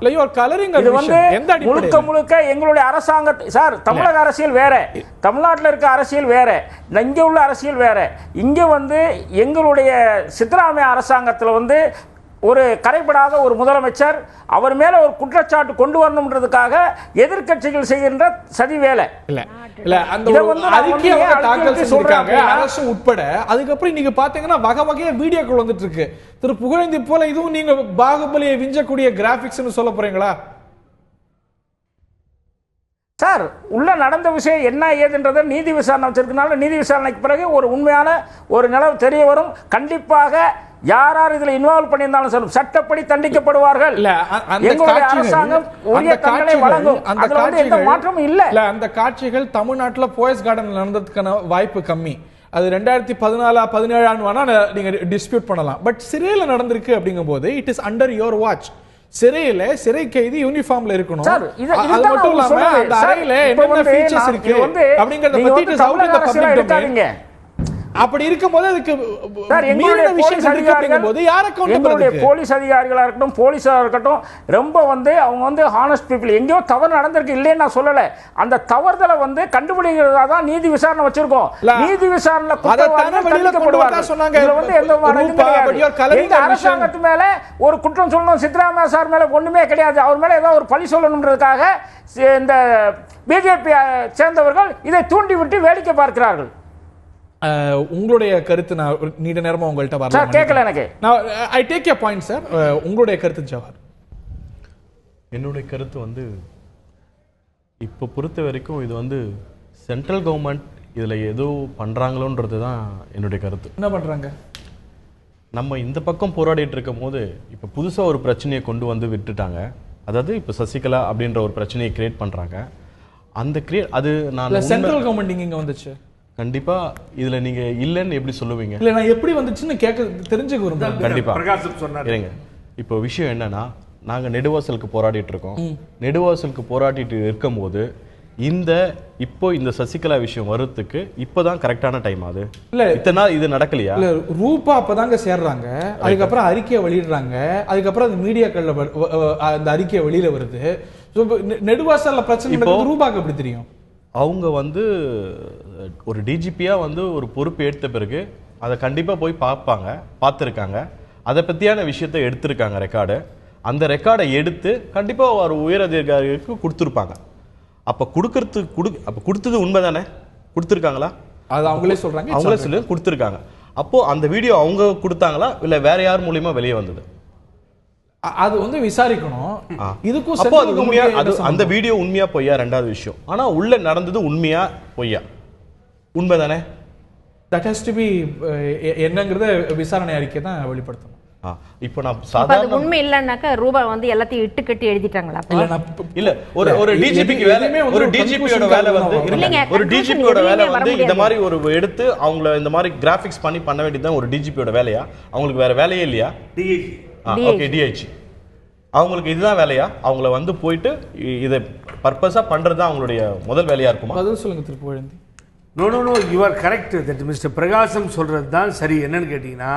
E: இது வந்து முழுக்க எங்களுடைய அரசாங்கத்தை சார், தமிழக அரசியல் வேற, தமிழ்நாட்டில் இருக்க அரசியல் வேற, இங்க உள்ள அரசியல் வேற. இங்க வந்து எங்களுடைய சித்தராமையா அரசாங்கத்தில் வந்து ஒரு கரைபடாத ஒரு முதலமைச்சர், அவர் மேல ஒரு குற்றச்சாட்டு கொண்டு வரணும்ன்றதுக்காக எதிர்க்கட்சிகள் செய்கின்ற சதி வேலை
A: இல்ல. அந்த அறிக்கையை தாக்கல் செஞ்சிருக்காங்க அரசு உட்பட. அதுக்கப்புறம் நீங்க பாத்தீங்கன்னா வகை வகையா வீடியோக்கள் வந்துட்டு இருக்கு. திரு புகழேந்தி போல இதுவும் நீங்க பாகுபலியை விஞ்சக்கூடிய கிராபிக்ஸ்னு சொல்ல போறீங்களா?
E: சார், உள்ள நடந்த விஷயம் என்ன ஏதுன்றதை நீதி விசாரணை வச்சிருக்கனால நீதி விசாரணைக்கு பிறகு ஒரு உண்மையான ஒரு நிலவு தெரிய வரும். கண்டிப்பாக யார் இதுல இன்வால்வ் பண்ணியிருந்தாலும் சரி சட்டப்படி தண்டிக்கப்படுவார்கள். எங்களுடைய அரசாங்கம் உரிய தண்டனை வழங்கும். அதுல வந்து எந்த மாற்றமும் இல்ல.
A: அந்த காட்சிகள் தமிழ்நாட்டுல போயஸ் கார்டன் நடந்ததுக்கான வாய்ப்பு கம்மி. அது 2014-17 வேணா நீங்க டிஸ்பியூட் பண்ணலாம். பட் சிறையில நடந்திருக்கு அப்படிங்கும் போது it is under your watch. சிறையில சிறை கைதி யூனிஃபார்ம்ல இருக்கணும். அது மட்டும் இல்லாம அந்த அறையில என்னென்ன ஃபீச்சர்ஸ் இருக்கு அப்படிங்கறத பத்தி it is out in the public domain. அப்படி இருக்கும்போது அதுக்கு
E: சார், எங்களுடைய
A: மீறின விஷயங்கள் இருக்கு அப்படிங்கும்போது யார் accountable
E: எங்களுடைய
A: அதுக்கு?
E: போலீஸ் அதிகாரிகளா இருக்கட்டும், போலீஸா இருக்கட்டும், ரொம்ப அவங்க ஹானஸ்ட் பீப்புள். எங்கேயோ தவறு நடந்திருக்கு, இல்லைன்னு நான் சொல்லல. அந்த தவறுதலை கண்டுபிடிக்கிறதா தான் நீதி விசாரணை வச்சிருக்கோம். நீதி விசாரணை அரசாங்கத்து மேல ஒரு குற்றம் சொல்லணும், சித்தராமையா சார் மேல ஒண்ணுமே கிடையாது, அவர் மேல ஏதோ ஒரு பழி சொல்லணும்ன்றதுக்காக இந்த பிஜேபி சேர்ந்தவர்கள் இதை தூண்டிவிட்டு வேடிக்கை பார்க்கிறார்கள்.
A: உங்களுடைய கருத்து நான் நீண்ட நேரமா உங்கள்கிட்ட
E: வரலாம் கேட்கல எனக்கு.
A: I take you point sir. உங்களுடைய கருத்து ஜவஹர்.
F: என்னுடைய கருத்து இப்போ பொறுத்த வரைக்கும் இது சென்ட்ரல் கவர்மெண்ட் இதில் ஏதோ பண்ணுறாங்களோன்றது தான் என்னுடைய கருத்து.
A: என்ன பண்ணுறாங்க?
F: நம்ம இந்த பக்கம் போராடிட்டு இருக்கும் போது இப்போ புதுசாக ஒரு பிரச்சனையை கொண்டு விட்டுட்டாங்க. அதாவது இப்போ சசிகலா அப்படின்ற ஒரு பிரச்சனையை கிரியேட் பண்ணுறாங்க. அந்த அது நான்
A: சென்ட்ரல் கவர்மெண்ட் இங்கே வந்துச்சு.
F: கண்டிப்பா இதுல நீங்க இல்லன்னு எப்படி சொல்லுவீங்க?
A: இல்ல நான் எப்படி வந்துச்சுன்னு தெரிஞ்சுக்க விரும்புறேன்.
F: கண்டிப்பா பிரகாசம் சொன்னாரு. இப்போ விஷயம் என்னன்னா, நாங்க நெடுவாசலுக்கு போராடிட்டு இருக்கோம். நெடுவாசலுக்கு போராடிட்டு இருக்கும்போது இப்போ இந்த சசிகலா விஷயம் வரதுக்கு இப்பதான் கரெக்டான டைம். அது இல்ல இத்தனை நாள் இது நடக்கலையா?
A: இல்ல ரூபா அப்பதாங்க சேர்றாங்க, அதுக்கப்புறம் அறிக்கையை வெளியிடுறாங்க, அதுக்கப்புறம் அந்த மீடியாக்கள்ல அந்த அறிக்கையை வெளியில வருது. நெடுவாசல்ல பிரச்சனை ரூபாக்கு எப்படி தெரியும்?
F: அவங்க ஒரு டிஜிபியா ஒரு பொறுப்பு எடுத்த பிறகு அதை கண்டிப்பா போய் பார்த்துருக்காங்க. அதை பத்தியான விஷயத்தை எடுத்திருக்காங்க ரெக்கார்டு. அந்த ரெக்கார்டை எடுத்து கண்டிப்பா ஒரு உயர் அதிகாரிகளுக்கு கொடுத்துருப்பாங்க. அப்ப கொடுத்தது உண்மைதானே? கொடுத்துருக்காங்களா?
A: அது அவங்களே சொல்றாங்க.
F: அவங்களே சொல்லி கொடுத்துருக்காங்க. அப்போ அந்த வீடியோ அவங்க கொடுத்தாங்களா இல்ல வேற யார் மூலியமா வெளியே வந்தது?
A: அது விசாரிக்கணும்.
F: இதுக்கும் அந்த வீடியோ உண்மையா பொய்யா ரெண்டாவது விஷயம். ஆனா உள்ள நடந்தது உண்மையா பொய்யா? உண்மைதானே?
A: தட் ஹஸ் டு பி என்னங்கறத விசாரணை அறிக்கை தான் வெளிப்படுத்தணும்.
F: இப்போ நான் சாதாரண
D: உண்மை இல்லன்னாக்க ரூபா எல்லாத்தையும் இட்டு கட்டி எழுதிட்டாங்களா?
F: இல்ல ஒரு டிஜிபிக்கு வேலை, ஒரு டிஜிபியோட வேலை ஒரு டிஜிபியோட வேலை இந்த மாதிரி ஒரு எடுத்து அவங்கள இந்த மாதிரி கிராபிக்ஸ் பண்ண வேண்டியதுதான் ஒரு டிஜிபியோட வேலையா? அவங்களுக்கு வேற வேலையே இல்லையா? ஓகே, டிஐஜி அவங்களுக்கு இதுதான் வேலையா? அவங்கள போயிட்டு இதை பர்பஸா பண்றது அவங்களுடைய முதல் வேலையா இருக்குமா?
A: பதில் சொல்லுங்க Thirupugazhendhi.
B: No you are correct. That mister Prakasam சொல்றது தான் சரி. என்னன்னு கேட்டீங்கன்னா,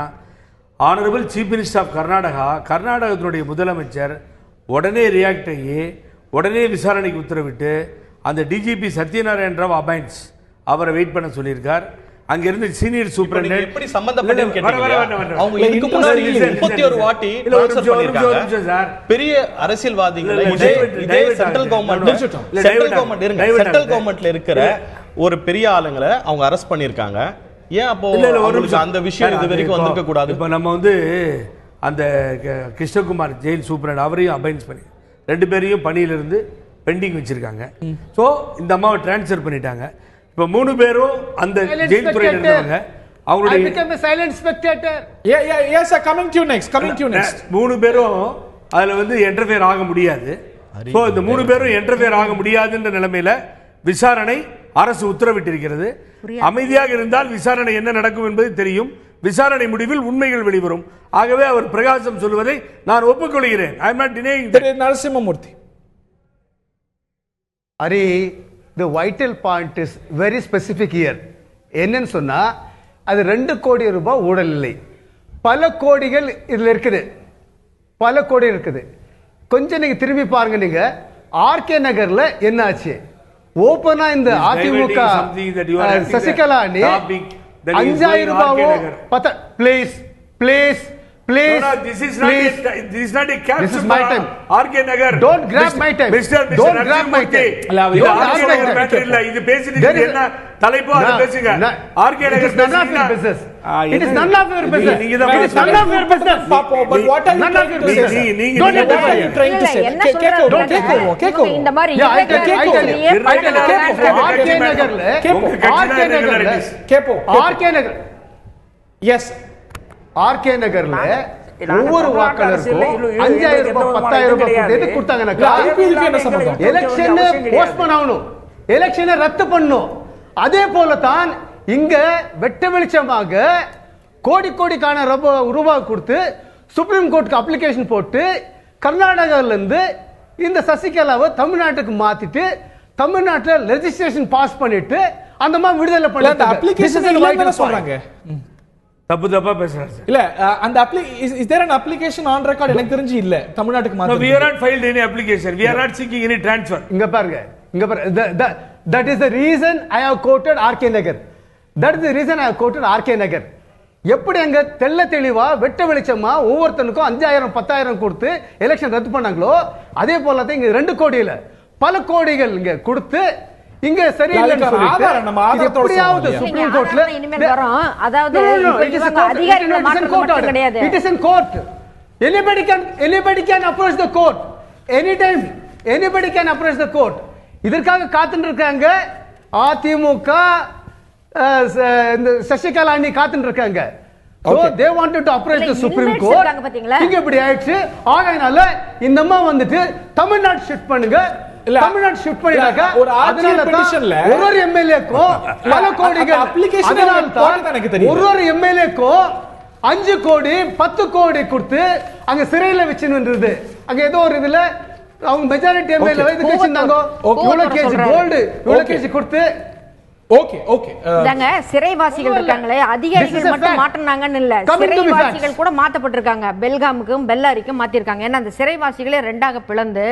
B: ஆனரபிள் சீஃப் மினிஸ்டர் ஆஃப் கர்நாடகத்தினுடைய முதலமைச்சர் உடனே ரியாக்ட் ஆகி உடனே விசாரணைக்கு உத்தரவிட்டு அந்த டிஜிபி சத்யநாராயண ராவ் அபைன்ஸ் அவரை வெயிட் பண்ண சொல்லியிருக்கார். அங்க இருந்து சீனியர் சூப்பரிண்டென்டென்ட்
F: எப்படி சம்பந்தப்பட்டவங்க கேட்டீங்க? அவங்க இதுக்கு முன்னாடி 31 வாட்டி ட்ரான்ஸ்ஃபர் பண்ணிருக்காங்க. சார் பெரிய அரசியல்வாதிகள் இதே சென்ட்ரல் கவர்மெண்ட்ல இருக்கிற ஒரு பெரிய ஆளுங்களை அவங்க அரெஸ்ட் பண்ணிருக்காங்க. ஏன் அப்போ அந்த விஷயம் இது வரைக்கும் வந்திருக்க கூடாது?
B: இப்ப நம்ம அந்த கிருஷ்ணகுமார் ஜெயில் சூப்பரண்ட் அவரையும் அபைன்ஸ் பண்ணி 2 பேரையும் பணியிலிருந்து பெண்டிங் வச்சிருக்காங்க. சோ இந்த அம்மாவை டிரான்ஸ்ஃபர் பண்ணிட்டாங்க. இப்ப 3 பேரும் அந்த ஜெயில் துறையில இருந்தவங்க. அவங்களுடைய I become a silent spectator.
A: Yes sir, coming to you next.
B: 3 பேரும் அதுல இன்டர்ஃபியர் ஆக முடியாது. சோ இந்த 3 பேரும் இன்டர்ஃபியர் ஆக முடியாதுன்ற நிலைமையில விசாரணை அரசு உத்தரவிட்டிருக்கிறது. அமைதியாக இருந்தால் விசாரணை என்ன நடக்கும் என்பது தெரியும். விசாரணை முடிவில் உண்மைகள் வெளிவரும். ஆகவே அவர் பிரகாசம் சொல்வதை நான் ஒப்புக்கொள்கிறேன். I am not denying that.
A: Narasimhamurthy,
C: Ari, the vital point is very specific here. என்னன்னு சொன்னா அது 2 கோடி ரூபாய் ஊழல் இல்லை, பல கோடிகள் இதுல இருக்குது, பல கோடி இருக்குது. கொஞ்சம் நீங்க திரும்பி பாருங்க. நீங்க ஆர்கே நகர்ல என்ன ஆச்சு? ஓபனா இந்த அதிமுக சசிகலா 5000 ரூபாவோ please please Please,
B: no, this is not a capture.
C: This is my time.
B: RK Nagar.
C: Don't grab my time.
B: Don't grab my time. இது பேசிட்டு என்ன தலைப்பு அத பேசுங்க. RK Nagar
C: is none of your business. It is none of your business.
B: நீங்க தான்
C: it is none of your business.
A: But what are you trying to say? Don't கேக்கோ இந்த மாதிரி RK Nagar. Yes. ஆர்கே நகர்ல ஒவ்வொரு வாக்காளருக்கும் 5000 ரூபாய் 10000 ரூபாய் எது கொடுத்தாங்கன்னா எலெக்ஷன் போஸ்ட்போன் ஆகணும், எலெக்ஷனை ரத்து பண்ணணும். அதே போல தான் இங்க வெட்ட வெளிச்சமாக கோடி கோடிக்கான ரூபாய் கொடுத்து சுப்ரீம் கோர்ட்டுக்கு அப்ளிகேஷன் போட்டு கர்நாடகால இருந்து இந்த சசிகலாவை தமிழ்நாட்டுக்கு மாத்திட்டு தமிழ்நாட்டில் லெஜிஸ்லேஷன் பாஸ் பண்ணிட்டு
C: அந்த அம்மா விடுதலை
A: இல்ல, அந்த application இல்லைன்னு சொல்றாங்க.
B: தப்பு தப்பா பேசுறாரு சார்.
A: இல்ல அந்த is there an application on record? எனக்கு தெரிஞ்சு இல்ல தமிழ்நாட்டுக்கு
B: No, we
A: மாத்திரம்.
B: are not filed any application. We are not seeking any transfer.
C: இங்க பாருங்க that is the reason I have quoted RK Nagar. That is the reason I have quoted RK Nagar. எப்படி அங்க தெள்ள தெளிவா வெட்ட வெளிச்சமா ஒவ்வொருத்தனுக்கும் 5000 10,000 கொடுத்து எலெக்ஷன் ரத்து பண்ணாங்களோ அதே போல தான் இங்க 2 கோடியில பல கோடிகள் இங்க கொடுத்து இங்க சரியில்லைன்னு
A: ஆதாரம் நம்ம ஆதாரத்தோட
C: எப்படியாவது
A: சொல்லுங்க.
C: சுப்ரீம் கோர்ட்ல
D: இனிமேல் வரும். அதாவது இவங்க அதிகாரிகளை மாற்றுறது மட்டும் கிடையாது.
C: It is in court. Anybody can approach the court anytime. Anybody can approach the court. இதற்காக காத்துட்டு இருக்காங்க அதிமுக சசிகலா அண்ணி காத்துட்டு இருக்காங்க. So they wanted to approach the Supreme Court. இங்க இப்படி ஆயிடுச்சு. ஆகையினால இந்த அம்மா வந்துட்டு தமிழ்நாடு ஷிஃப்ட் பண்ணுங்க. தமிழ்நாடு ஷிஃப்ட் பண்ணிட்டாங்க.
A: ஒரு ஆர்டிகல் பெட்டிஷன்ல
C: ஒரு எம்எல்ஏக்கோ பல கோடிகள்
A: அப்ளிகேஷன் போட்டது எனக்கு தெரியும்.
C: ஒரு எம்எல்ஏக்கோ 5 கோடி 10 கோடி கொடுத்து அங்க சிறையில வச்சிருந்தது. அங்க ஏதோ ஒரு இதுல அவங்க மெஜாரிட்டி எம்எல்ஏ இது கேச்சிருந்தாங்க. இவ்வளவு கேஜி கோல்ட் இவ்வளவு கேஜி கொடுத்து
A: ஓகே
D: இதாங்க சிறைவாசிகள் இருக்காங்களே அதிகாரிகள் மட்டும் மாற்றினாங்கன்னு இல்ல, சிறைவாசிகள் கூட மாற்றப்பட்டிருக்காங்க. பெல்காமுக்கும் பெல்லாரிக்கும் மாத்திருக்காங்க. ஏன்னா அந்த சிறைவாசிகளே 2ஆக பிளந்து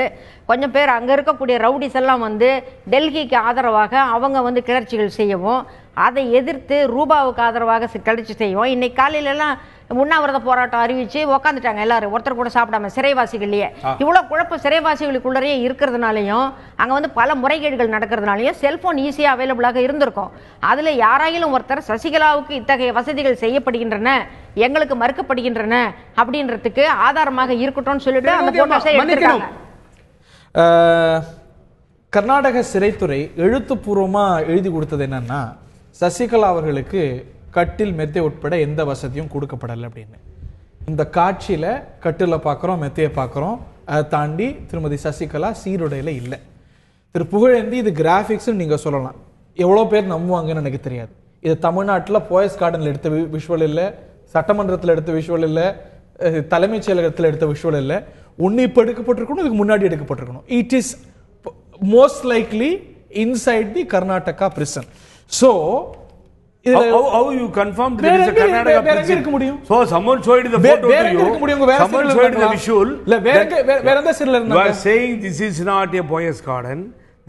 D: கொஞ்சம் பேர் அங்க இருக்கக்கூடிய ரவுடிஸ் எல்லாம் வந்து டெல்லிக்கு ஆதரவாக அவங்க வந்து கிளர்ச்சிகள் செய்யவும் அதை எதிர்த்து ரூபாவுக்கு ஆதரவாக கிளர்ச்சி செய்வோம். இன்னைக்கு காலையில எல்லாம் உண்ணாவிரத போராட்டம் அறிவிச்சு உக்காந்துட்டாங்க எல்லாரும், ஒருத்தர் கூட சாப்பிடாம சிறைவாசிகள்லயே. இவ்வளவு குழப்பம் சிறைவாசிகளுக்குள்ளே இருக்கிறதுனாலையும் அங்க வந்து பல முறைகேடுகள் நடக்கிறதுனாலையும் செல்போன் ஈஸியா அவைலபிளாக இருந்திருக்கும். அதுல யாராயிலும் ஒருத்தர் சசிகலாவுக்கு இத்தகைய வசதிகள் செய்யப்படுகின்றன எங்களுக்கு மறுக்கப்படுகின்றன அப்படின்றதுக்கு ஆதாரமாக இருக்கட்டும்னு சொல்லிட்டு அந்த போட்டோஸை எடுத்திருக்காங்க.
A: கர்நாடக சிறைத்துறை எழுத்துப்பூர்வமா எழுதி கொடுத்தது என்னன்னா சசிகலா அவர்களுக்கு கட்டில் மெத்தை உட்பட எந்த வசதியும் கொடுக்கப்படலை அப்படின்னு. இந்த காட்சியில கட்டில பார்க்குறோம், மெத்தையை பார்க்குறோம். அதை தாண்டி திருமதி சசிகலா சீருடையில இல்லை. திரு புகழேந்தி இது கிராஃபிக்ஸ்ன்னு நீங்க சொல்லலாம். எவ்வளோ பேர் நம்புவாங்கன்னு எனக்கு தெரியாது. இது தமிழ்நாட்டில் போயஸ் கார்டனில் எடுத்த விஷுவல் இல்லை, சட்டமன்றத்தில் எடுத்த விஷுவல் இல்லை, தலைமைச் செயலகத்தில் எடுத்த விஷுவல் இல்லை. ஒன்று இப்போ எடுக்கப்பட்டிருக்கணும், இதுக்கு முன்னாடி எடுக்கப்பட்டிருக்கணும். It is most likely inside the Karnataka prison. So
B: how you confirmed there is a Karnataka prison?
A: இருக்க முடியும்.
B: So someone showed the photo to you. Someone showed the visual.
A: இல்ல வேற எந்த சிறையில இருந்தாங்க?
B: You are saying this is not a boys garden.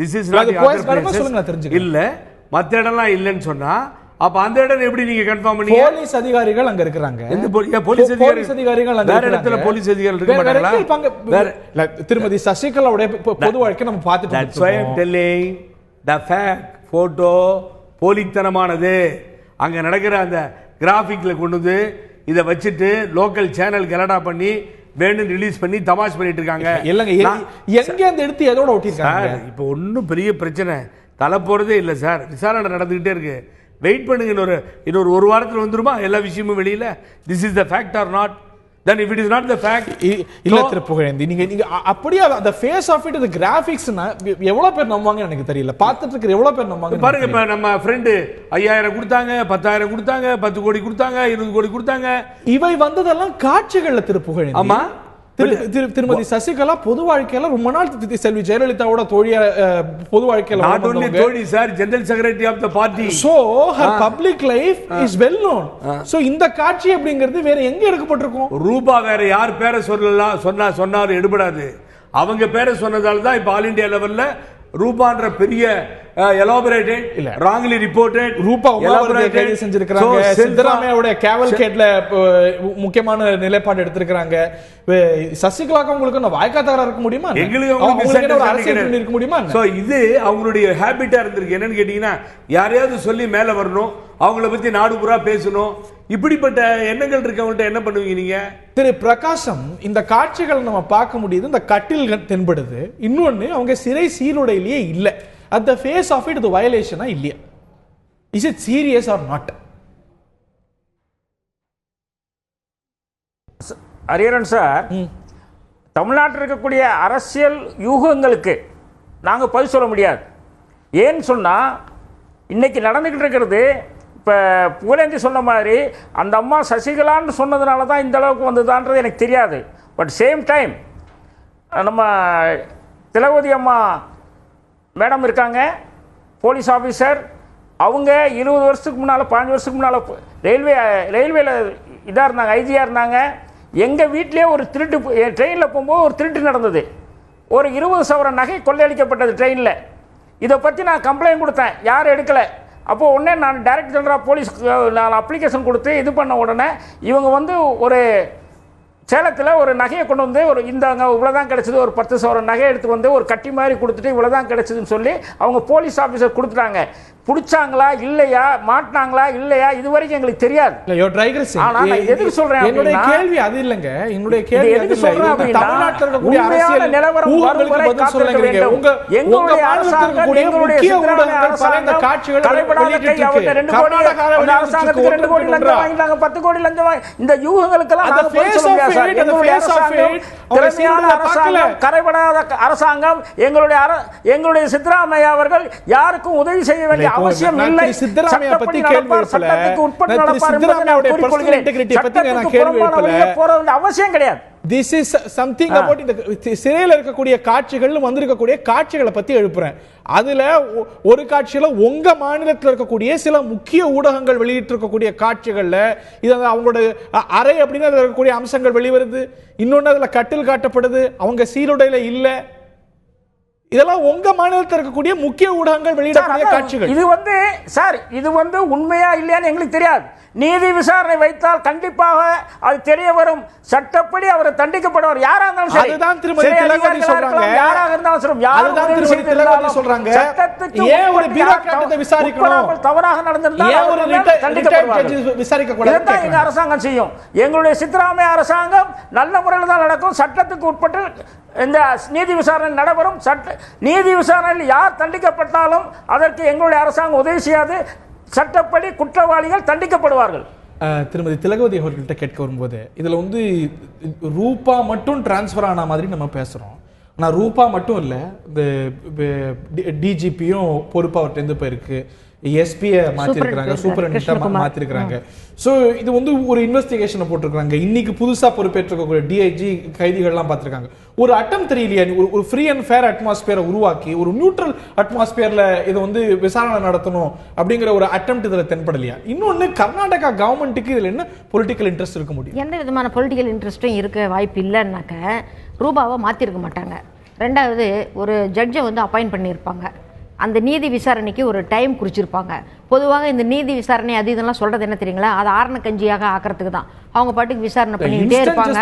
B: This is not a
A: boys garden சொல்லுங்க நான் தெரிஞ்சுக்கிறேன்.
B: இல்ல மத்த இடம்லாம் இல்லன்னு சொன்னா அப்ப அந்த இடம் எப்படி நீங்க கன்ஃபார்ம் பண்ணீங்க?
A: போலீஸ் அதிகாரிகள் அங்க இருக்காங்க.
B: எந்த போலீஸ் அதிகாரிகள் அங்க வேற இடத்துல போலீஸ் அதிகாரிகள் இருக்க மாட்டாங்களா?
A: வேற திருமதி சசிகலாவுடைய பொது வாழ்க்கை நம்ம பார்த்துட்டு
B: That's why I am telling the fact photo போலித்தனமானது. அங்க நடக்கிற அந்த கிராஃபிக்ல கொண்டு வந்து இதை வச்சுட்டு லோக்கல் சேனல் கலடா பண்ணி வேணும் ரிலீஸ் பண்ணி தமாஷ் பண்ணிட்டு இருக்காங்க.
A: இல்லங்க எங்க அந்த எடுத்து எதோட ஒட்டிருக்காங்க?
B: இப்போ ஒன்றும் பெரிய பிரச்சனை தலை போறதே இல்லை சார். விசாரணை நடந்துகிட்டே இருக்கு. வெயிட் பண்ணுங்க, இன்னொரு ஒரு வாரத்தில் வந்துருமா எல்லா விஷயமும் வெளியில. This is the fact R not? Then if it is not the fact,
A: இல்ல திரு புகழேந்தி நீங்க அப்படியே அந்த ஃபேஸ் ஆஃப் இட், the கிராபிக்ஸ்னா எவ்வளவு பேர் நம்புவாங்க எனக்கு தெரியல. பார்த்துட்டு இருக்கிற எவ்வளவு பேர் நம்புவாங்க
B: பாருங்க. இப்ப நம்ம ஃப்ரெண்ட் 5000 கொடுத்தாங்க, 10000 கொடுத்தாங்க, 10 கோடி கொடுத்தாங்க, 20 கோடி கொடுத்தாங்க.
A: இவை வந்ததெல்லாம் காட்சிகள்ல திரு புகழேந்தி.
B: ஆமா,
A: திருமதி சசிகலா பொது வாழ்க்கையில ரொம்ப நாள் செல்வி ஜெயலலிதாவோட தோழியா பொது வாழ்க்கையில
B: not only தோழி sir, general secretary of the party.
A: So her public life is well known. So இந்த காட்சி அப்படிங்கிறது வேற எங்க எடுக்கப்பட்டிருக்கும்?
B: ரூபா வேற யார் பேரை சொல்லலாம் சொன்னாலும் எடுபடாது. அவங்க பேரை சொன்னதால தான் இப்ப ஆல் இந்தியா லெவல்ல ரூபான்ற பெரிய எலாபரேட்டட் இல்ல ராங்லி ரிப்போர்ட்டட்
A: ரூபா கைது செஞ்சிருக்காங்க. சித்தராமையாவோட கேவல்கேட்ல முக்கியமான நிலைப்பாடு எடுத்திருக்காங்க. சசிகலாக்கு உங்களுக்கு வாய்க்கா தகராறு இருக்க முடியுமா?
B: எங்களுக்கு
A: ஒரு அரசியல் இருக்க முடியுமா?
B: சோ இது அவங்களுடைய ஹேபிட்டா இருந்திருக்கு. என்னன்னு கேட்டீங்கன்னா யாரையாவது சொல்லி மேல வரணும், அவங்கள பத்தி நாடு பூரா பேசணும். இப்படிப்பட்ட எண்ணங்கள் இருக்கவங்கள்ட்ட என்ன பண்ணுவீங்க நீங்க?
A: திரு பிரகாசம், இந்த காட்சிகள் நம்ம பார்க்க முடியுது, இந்த கட்டில் தென்படுது. இன்னொன்னு அவங்க சிறை சீருடையிலேயே இல்ல. at the face of it, the violation இல்லையா? Is it serious or not?
E: Hariharan sir, தமிழ்நாட்டில் இருக்கக்கூடிய அரசியல் யூகங்களுக்கு நாங்கள் பதில் சொல்ல முடியாது. ஏன்னு சொன்னால் இன்னைக்கு நடந்துக்கிட்டு இருக்கிறது, இப்போ புகழேந்தி சொன்ன மாதிரி அந்த அம்மா சசிகலான்னு சொன்னதுனால தான் இந்த அளவுக்கு வந்ததான்றது எனக்கு தெரியாது. பட் சேம் டைம் நம்ம திலகவதி அம்மா மேடம் இருக்காங்க, போலீஸ் ஆஃபீஸர், அவங்க 20 வருஷத்துக்கு முன்னால் 15 வருஷத்துக்கு முன்னால் ரயில்வேல இதாக இருந்தாங்க, ஐஜியாக இருந்தாங்க. எங்கள் வீட்டிலே ஒரு திருட்டு, ட்ரெயினில் போகும்போது ஒரு திருட்டு நடந்தது. ஒரு 20 சவரன் நகை கொள்ளையடிக்கப்பட்டது ட்ரெயினில். இதை பற்றி நான் கம்ப்ளைண்ட் கொடுத்தேன், யாரும் எடுக்கலை. அப்போது உடனே நான் டைரக்டர் ஜெனரல் போலீஸ் நான் அப்ளிகேஷன் கொடுத்து இது பண்ண உடனே இவங்க வந்து ஒரு சேலத்தில் ஒரு நகையை கொண்டு வந்து ஒரு இந்தாங்க இவ்வளோதான் கிடச்சிது, ஒரு 10 சவரன் நகையை எடுத்து வந்து ஒரு கட்டி மாதிரி கொடுத்துட்டு இவ்வளோதான் கிடச்சிதுன்னு சொல்லி அவங்க போலீஸ் ஆஃபீஸர் கொடுத்துட்டாங்க. பிடிச்சாங்களா இல்லையா, மாட்டினாங்களா இல்லையா, இது வரைக்கும் எங்களுக்கு தெரியாது.
A: ஆனா நான் எதுக்கு சொல்றேன், என்னுடைய கேள்வி அது இல்லங்க. என்னுடைய கேள்வி எதுக்கு சொல்றேன் அப்படின்னா, தமிழ்நாட்டுல இருக்கக்கூடிய அரசியல் நிலவரம் வரும் வரை காத்திருக்க வேண்டும். எங்களுடைய அரசாங்கம், எங்களுடைய சித்தராமையா அரசாங்கம் கரைபடாத கை. அவங்க 2 கோடி அரசாங்கத்துக்கு 2 கோடி லஞ்சம் வாங்கிட்டாங்க, 10 கோடி லஞ்சம் வாங்கி. இந்த யூகங்களுக்கெல்லாம் நாங்க போய் சொல்ல முடியாது சார். எங்களுடைய அரசாங்கம் திறமையான அரசாங்கம், கரைபடாத அரசாங்கம். எங்களுடைய சித்தராமையா அவர்கள் யாருக்கும் உதவி செய்ய வேண்டிய அவசியம் இல்லை. சித்தராமையா பத்தி கேள்வி
E: சட்டத்துக்கு உட்பட்டு நடப்பார் என்பதை நான் கூறிக்கொள்கிறேன். சட்டத்துக்கு புறம்பான வழியில போற வேண்டிய அவசியம் கிடையாது.
A: This is something about இந்த சிறையில் இருக்கக்கூடிய காட்சிகள், வந்திருக்கக்கூடிய காட்சிகளை பத்தி எழுப்புறேன். அதுல ஒரு காட்சியில உங்க மாநிலத்தில் இருக்கக்கூடிய சில முக்கிய ஊடகங்கள் வெளியிட்டு இருக்கக்கூடிய காட்சிகள்ல இது அவங்களோட அறை அப்படின்னு இருக்கக்கூடிய அம்சங்கள் வெளிவருது. இன்னொன்னு அதுல கட்டில் காட்டப்படுது, அவங்க சீருடையில இல்ல. இதெல்லாம் உங்க மாநிலத்தில் இருக்கக்கூடிய முக்கிய ஊடகங்கள் வெளியிடக்கூடிய காட்சிகள்.
E: இது வந்து சார், இது வந்து உண்மையா இல்லையான்னு எங்களுக்கு தெரியாது. நீதி விசாரணை வைத்தால் கண்டிப்பாக அது தெரிய வரும். சட்டப்படி அவர் தண்டிக்கப்படுவார், யாரா இருந்தாலும் சரி.
A: அதுதான் திருமதி திலகவதி சொல்றாங்க.
E: யாராக இருந்தாலும் சரி,
A: அதுதான் திருமதி திலகவதி சொல்றாங்க.
E: சட்டத்துக்கு
A: ஏன் ஒரு பியூரோக்ராட்டை விசாரிக்கணும்,
E: தவறாக நடந்திருந்தால்
A: ஏன் ஒரு தண்டிக்கப்படுவார், விசாரிக்க கூடாது.
E: இதுதான் எங்க அரசாங்கம் செய்யும். எங்களுடைய சித்தராமையா அரசாங்கம் நல்ல முறையில் தான் நடக்கும். சட்டத்துக்கு உட்பட்டு இந்த நீதி விசாரணை நடைபெறும். நீதி விசாரணையில் யார் தண்டிக்கப்பட்டாலும் அதற்கு எங்களுடைய அரசாங்கம் உதவி செய்யாது. சட்டப்படி குற்றவாளிகள் தண்டிக்கப்படுவார்கள்.
A: திருமதி திலகவதி அவர்கள்ட்ட கேட்க வரும்போது இதுல வந்து ரூபா மட்டும் டிரான்ஸ்ஃபர் ஆன மாதிரி நம்ம பேசுறோம். ஆனா ரூபா மட்டும் இல்ல, இந்த டிஜிபியும் பொறுப்பு அவர்கிட்ட இருந்து போயிருக்கு, எஸ்பியை மாத்திருக்காங்க, சூப்பரண்டா மாத்திருக்காங்க. ஸோ இது வந்து ஒரு இன்வெஸ்டிகேஷனை போட்டிருக்காங்க. இன்னைக்கு புதுசா பொறுப்பேற்றிருக்கக்கூடிய டிஐஜி கைதிகள்லாம் பார்த்திருக்காங்க. ஒரு அட்டம் தெரியலையா, ஒரு ஃப்ரீ அண்ட் ஃபேர் அட்மாஸ்பியரை உருவாக்கி ஒரு நியூட்ரல் அட்மாஸ்பியர்ல இதை வந்து விசாரணை நடத்தணும் அப்படிங்கிற ஒரு அட்டம் இதுல தென்படலையா? இன்னொன்னு, கர்நாடகா கவர்மெண்ட்டுக்கு இதுல என்ன பொலிட்டிக்கல் இன்ட்ரெஸ்ட் இருக்க முடியும்?
D: எந்த விதமான பொலிட்டிக்கல் இன்ட்ரெஸ்ட்டும் இருக்க வாய்ப்பு இல்லைன்னாக்க ரூபாவை மாத்திருக்க மாட்டாங்க. ரெண்டாவது, ஒரு ஜட்ஜை வந்து அப்பாயிண்ட் பண்ணியிருப்பாங்க. அந்த நீதி விசாரணைக்கு ஒரு டைம் குறிச்சிருப்பாங்க. பொதுவாக இந்த நீதி விசாரணை அது இதெல்லாம் சொல்றது என்ன தெரியுங்களா, அது ஆரண கஞ்சியாக ஆக்கிறதுக்கு தான். அவங்க பாட்டுக்கு விசாரணை பண்ணிக்கிட்டே இருப்பாங்க.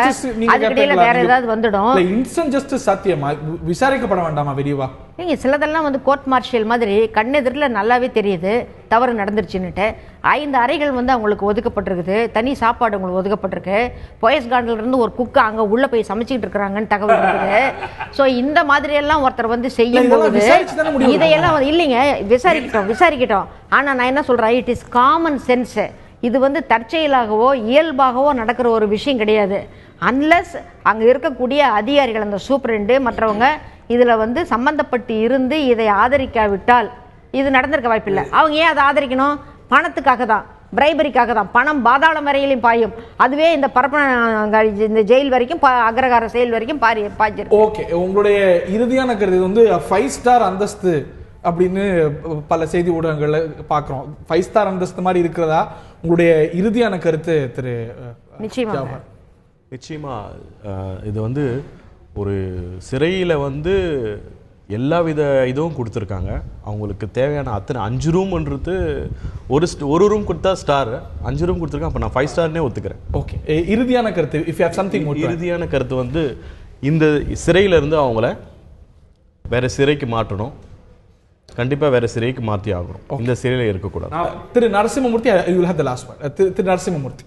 D: அதுக்கிடையில வேற ஏதாவது வந்துடும்.
A: இன்ஸ்டன்ட் ஜஸ்டிஸ் சாத்தியமா, விசாரிக்கப்பட வேண்டாமா விரிவா?
D: நீங்க சிலதெல்லாம் வந்து கோர்ட் மார்ஷியல் மாதிரி கண்ணெதிரில் நல்லாவே தெரியுது தவறு நடந்துருச்சுன்னுட்டு. 5 அறைகள் வந்து அவங்களுக்கு ஒதுக்கப்பட்டிருக்குது, தனி சாப்பாடு அவங்களுக்கு ஒதுக்கப்பட்டிருக்கு. போயஸ் கார்டன்ல இருந்து ஒரு குக்கு அங்கே உள்ள போய் சமைச்சிக்கிட்டு இருக்கிறாங்கன்னு தகவல் இருக்குது. ஸோ இந்த மாதிரி எல்லாம் ஒருத்தர் வந்து செய்யும் போது இதையெல்லாம் இல்லைங்க, விசாரிக்கட்டும். ஆனால் நான் என்ன சொல்றேன், இட் இஸ் காமன் சென்ஸ். இது வந்து தற்செயலாகவோ இயல்பாகவோ நடக்கிற ஒரு விஷயம் கிடையாது. அன்லஸ் அங்கே இருக்கக்கூடிய அதிகாரிகள், அந்த சூப்பரண்டு மற்றவங்க இதில் வந்து சம்பந்தப்பட்டு இருந்து இதை ஆதரிக்காவிட்டால் இது நடந்திருக்க வாய்ப்பில்லை. அவங்க ஏன் அதை ஆதரிக்கணும்? பணத்துக்காக தான், பிரைபரிக்காக தான். பணம் பாதாள வரையிலும் பாயும். அதுவே இந்த பரப்பன இந்த ஜெயில் வரைக்கும், அக்ரகார செயல் வரைக்கும் பாய்ச்சிருக்கு.
A: ஓகே, உங்களுடைய இறுதியான கருத்து வந்து 5 ஸ்டார் அந்தஸ்து அப்படின்னு பல செய்தி ஊடகங்கள்ல பார்க்குறோம். 5 ஸ்டார் அந்தஸ்து மாதிரி இருக்கிறதா உங்களுடைய இறுதியான கருத்து திரு?
F: நிச்சயமா இது வந்து ஒரு சிறையில் வந்து எல்லாவித இதுவும் கொடுத்துருக்காங்க. அவங்களுக்கு தேவையான அத்தனை 5 ரூம்ன்றது ஒரு ரூம் கொடுத்தா ஸ்டார், 5 ரூம் கொடுத்துருக்காங்க. அப்போ நான் 5 ஸ்டார்னே ஒத்துக்கிறேன்.
A: ஓகே, இறுதியான கருத்து, if you have something more.
F: இறுதியான கருத்து வந்து இந்த சிறையிலேருந்து அவங்கள வேற சிறைக்கு மாற்றணும். கண்டிப்பாக வேற சிறைக்கு மாற்றி ஆகணும், இந்த சிறையில் இருக்கக்கூடாது.
A: Thiru Narasimhamurthy, you will have the last word. Thiru Narasimhamurthy,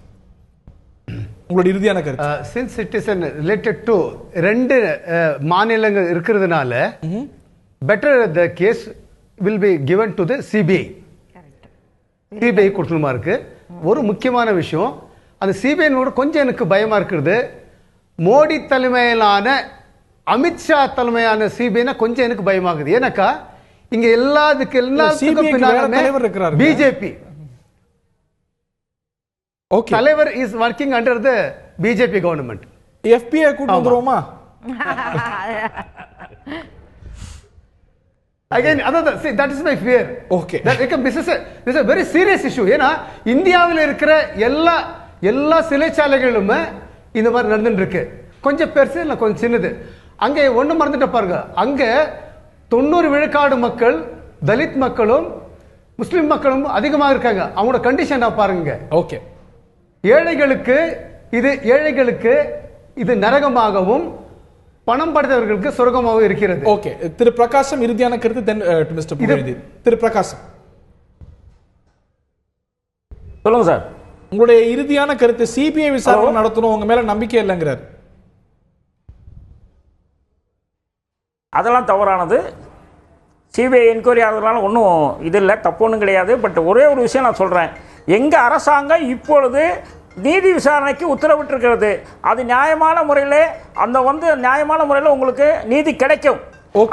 A: உங்களுடைய இறுதியான கருத்து.
C: Since it is related to 2 மாநிலங்கள் இருக்கிறதுனால better the case will be given to the CBI. CBI கொடுத்துமா இருக்கு. ஒரு முக்கியமான விஷயம், அந்த சிபிஐ கொஞ்சம் எனக்கு பயமா இருக்கிறது. மோடி தலைமையிலான, அமித்ஷா தலைமையான சிபிஐ கொஞ்சம் எனக்கு பயமாகுது. ஏன்னாக்கா இங்க எல்லாத்துக்கும் பின்னால பிஜேபி தலைவர் is working under the BJP government.
A: FBI கூட்டு வந்துருவோமா?
C: Again, see, that is my fear.
A: Okay.
C: That this is a very serious issue. ஏன்னா இந்தியாவில் இருக்கிற எல்லா சிறைச்சாலைகளுமே இந்த மாதிரி நடந்துட்டு இருக்கு. கொஞ்சம் பெருசு இல்லை கொஞ்சம் சின்னது. அங்கே ஒன்று மறந்துட்டு பாருங்க, அங்கே 90 விழுக்காடு மக்கள் தலித் மக்களும் முஸ்லிம் மக்களும் அதிகமாக இருக்காங்க. அவங்களோட கண்டிஷன் பாருங்க.
A: ஓகே,
C: ஏழைகளுக்கு இது நரகமாகவும் பணம் படைத்தவர்களுக்கு சொர்க்கமாகவும் இருக்கிறது.
A: ஓகே, திரு பிரகாசம் இறுதியான கருத்து. தென் மிஸ்டர் புகழேந்தி. திரு பிரகாசம்
E: சொல்லுங்க சார்.
A: உங்களுடைய இறுதியான கருத்து. சிபிஐ விசாரணை நடத்தணும், உங்க மேல நம்பிக்கை இல்லைங்கிறார்.
E: அதெல்லாம் தவறானது. சிபிஐ என்கொயரி ஆகிறதுனால ஒன்றும் இது இல்லை, தப்பு ஒன்றும் கிடையாது. பட் ஒரே ஒரு விஷயம் நான் சொல்கிறேன். எங்கள் அரசாங்கம் இப்பொழுது நீதி விசாரணைக்கு உத்தரவிட்டிருக்கிறது. அது நியாயமான முறையில் நியாயமான முறையில் உங்களுக்கு நீதி கிடைக்கும்.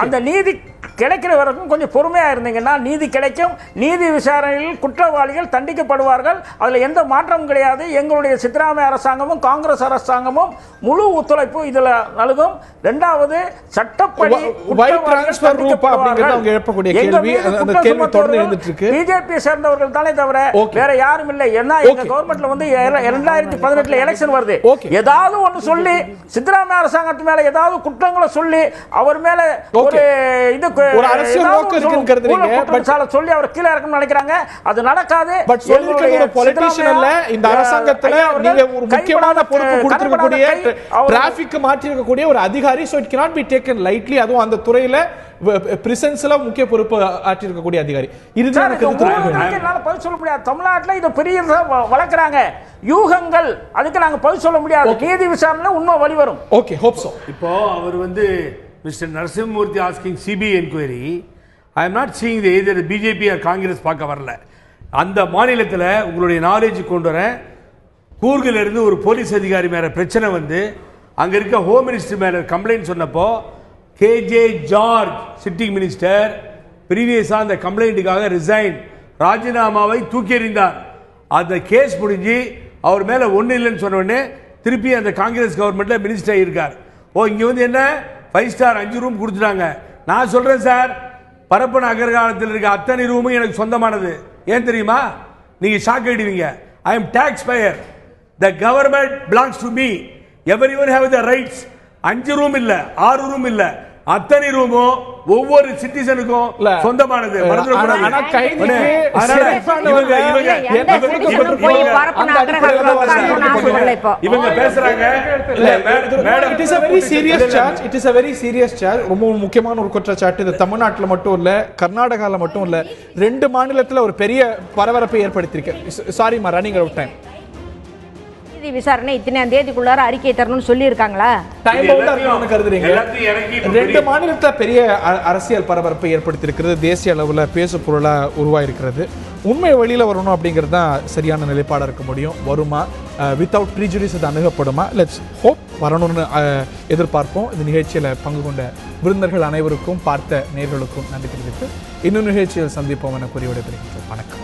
E: அந்த நீதி கிடைக்கிற வரைக்கும் கொஞ்சம் பொறுமையாக இருந்தீங்கன்னா நீதி கிடைக்கும். நீதி விசாரணையில் குற்றவாளிகள் தண்டிக்கப்படுவார்கள். அதில் எந்த மாற்றமும் கிடையாது. எங்களுடைய சித்தராமையா அரசாங்கமும் காங்கிரஸ் அரசாங்கமும் முழு ஒத்துழைப்பு இதில் நல்கும். இரண்டாவது, சட்டப்படி பிஜேபி சேர்ந்தவர்கள் தானே தவிர வேற யாரும் இல்லை. ஏன்னா எங்க கவர்மெண்ட்ல 2018 எலெக்ஷன் வருது. ஏதாவது ஒன்று சொல்லி சித்தராமையா அரசாங்கத்து மேல ஏதாவது குற்றங்களை சொல்லி அவர் மேல
A: ஒரு அரசியல் நோக்கம் இருக்குன்னு கருதுறீங்க.
E: சொல்லி அவர் கீழே இறக்கணும்னு நினைக்கிறாங்க. அது நடக்காது.
A: பட் சொல்லிருக்கிறது ஒரு பொலிட்டிஷியன் இல்ல. இந்த அரசாங்கத்துல நீங்க ஒரு முக்கியமான பொறுப்பு கொடுத்திருக்கக்கூடிய டிராபிக் மாற்றி இருக்கக்கூடிய ஒரு அதிகாரி. so it cannot be taken lightly. அதுவும் அந்த துறையில பிரசன்ஸ்ல முக்கிய பொறுப்பு ஆற்றி இருக்கக்கூடிய அதிகாரி. இறுதியான கருத்து
E: பதில் சொல்ல முடியாது. தமிழ்நாட்டில் இதை பெரிய வளர்க்குறாங்க யூகங்கள். அதுக்கு நாங்க பதில் சொல்ல முடியாது. நீதி விசாரணை உண்மை வழிவரும்.
A: Okay, hope so.
B: இப்போ அவர் Mr. Narasimhamurthy asking CBI inquiry. I am not seeing either BJP or Congress பார்க்க வரல. அந்த மாநிலத்தில் உங்களுடைய நாலேஜ் கொண்டு வரேன். கூர்கில் இருந்து ஒரு போலீஸ் அதிகாரி மேலே பிரச்சனை அங்கே இருக்க ஹோம் மினிஸ்டர் மேலே கம்ப்ளைண்ட் சொன்னப்போ KJ ஜார்ஜ் சிட்டிங் மினிஸ்டர் ப்ரீவியஸாக அந்த கம்ப்ளைண்ட்டுக்காக ரிசைன் ராஜினாமாவை தூக்கி எறிந்தார். அந்த கேஸ் முடிஞ்சு அவர் மேலே ஒன்றும் இல்லைன்னு சொன்ன உடனே திருப்பி அந்த காங்கிரஸ் கவர்மெண்ட்டில் மினிஸ்டர் ஆகியிருக்கார். இங்கே என்ன 5 ஸ்டார் 5 ரூம் கொடுத்துட்டாங்க. நான் சொல்றேன் சார், பரப்பன அகர்காலத்தில் இருக்க அத்தனை ரூமும் எனக்கு சொந்தமானது. ஏன் தெரியுமா? நீங்க ஷாக் ஆயிடுவீங்க. I am tax payer. The government belongs to me. Everyone have the rights. 5 room இல்ல, 6 ரூம் இல்ல, அத்தனை ரூமும் ஒவ்வொரு சிட்டிசனுக்கும் சொந்தமானது. இவங்க பேசுறாங்க.
A: ரொம்ப முக்கியமான ஒரு குற்றச்சாட்டு. இது தமிழ்நாட்டில் மட்டும் இல்ல, கர்நாடகாவில் மட்டும் இல்ல, 2 மாநிலத்தில் ஒரு பெரிய பரபரப்பை ஏற்படுத்தியிருக்கு. சாரி மா, ரன்னிங் அவுட் டைம்.
D: நீதி விசாரணை இத்தனை தேதிக்குள்ளார அறிக்கை தரணும்னு சொல்லி இருக்காங்களா?
A: டைம் அவுட்டா இருக்குன்னு கருதுறீங்க? 2 மாநிலத்தில் பெரிய அரசியல் பரபரப்பை ஏற்படுத்தியிருக்கிறது. தேசிய அளவில் பேசு பொருளா உருவாயிருக்கிறது. உண்மை வெளியில வரணும் அப்படிங்கிறது தான் சரியான நிலைப்பாடாக இருக்க முடியும். வருமா? வித்தவுட் ப்ரீஜுடிஸ் அது அணுகப்படுமா? லெட்ஸ் ஹோப் வரணும்னு எதிர்பார்ப்போம். இந்த நிகழ்ச்சியில் பங்கு கொண்ட விருந்தர்கள் அனைவருக்கும், பார்த்த நேயர்களுக்கும் நன்றி தெரிவித்து இன்னும் நிகழ்ச்சியில் சந்திப்போம் என கூறி விடைபெறுகின்றோம். வணக்கம்.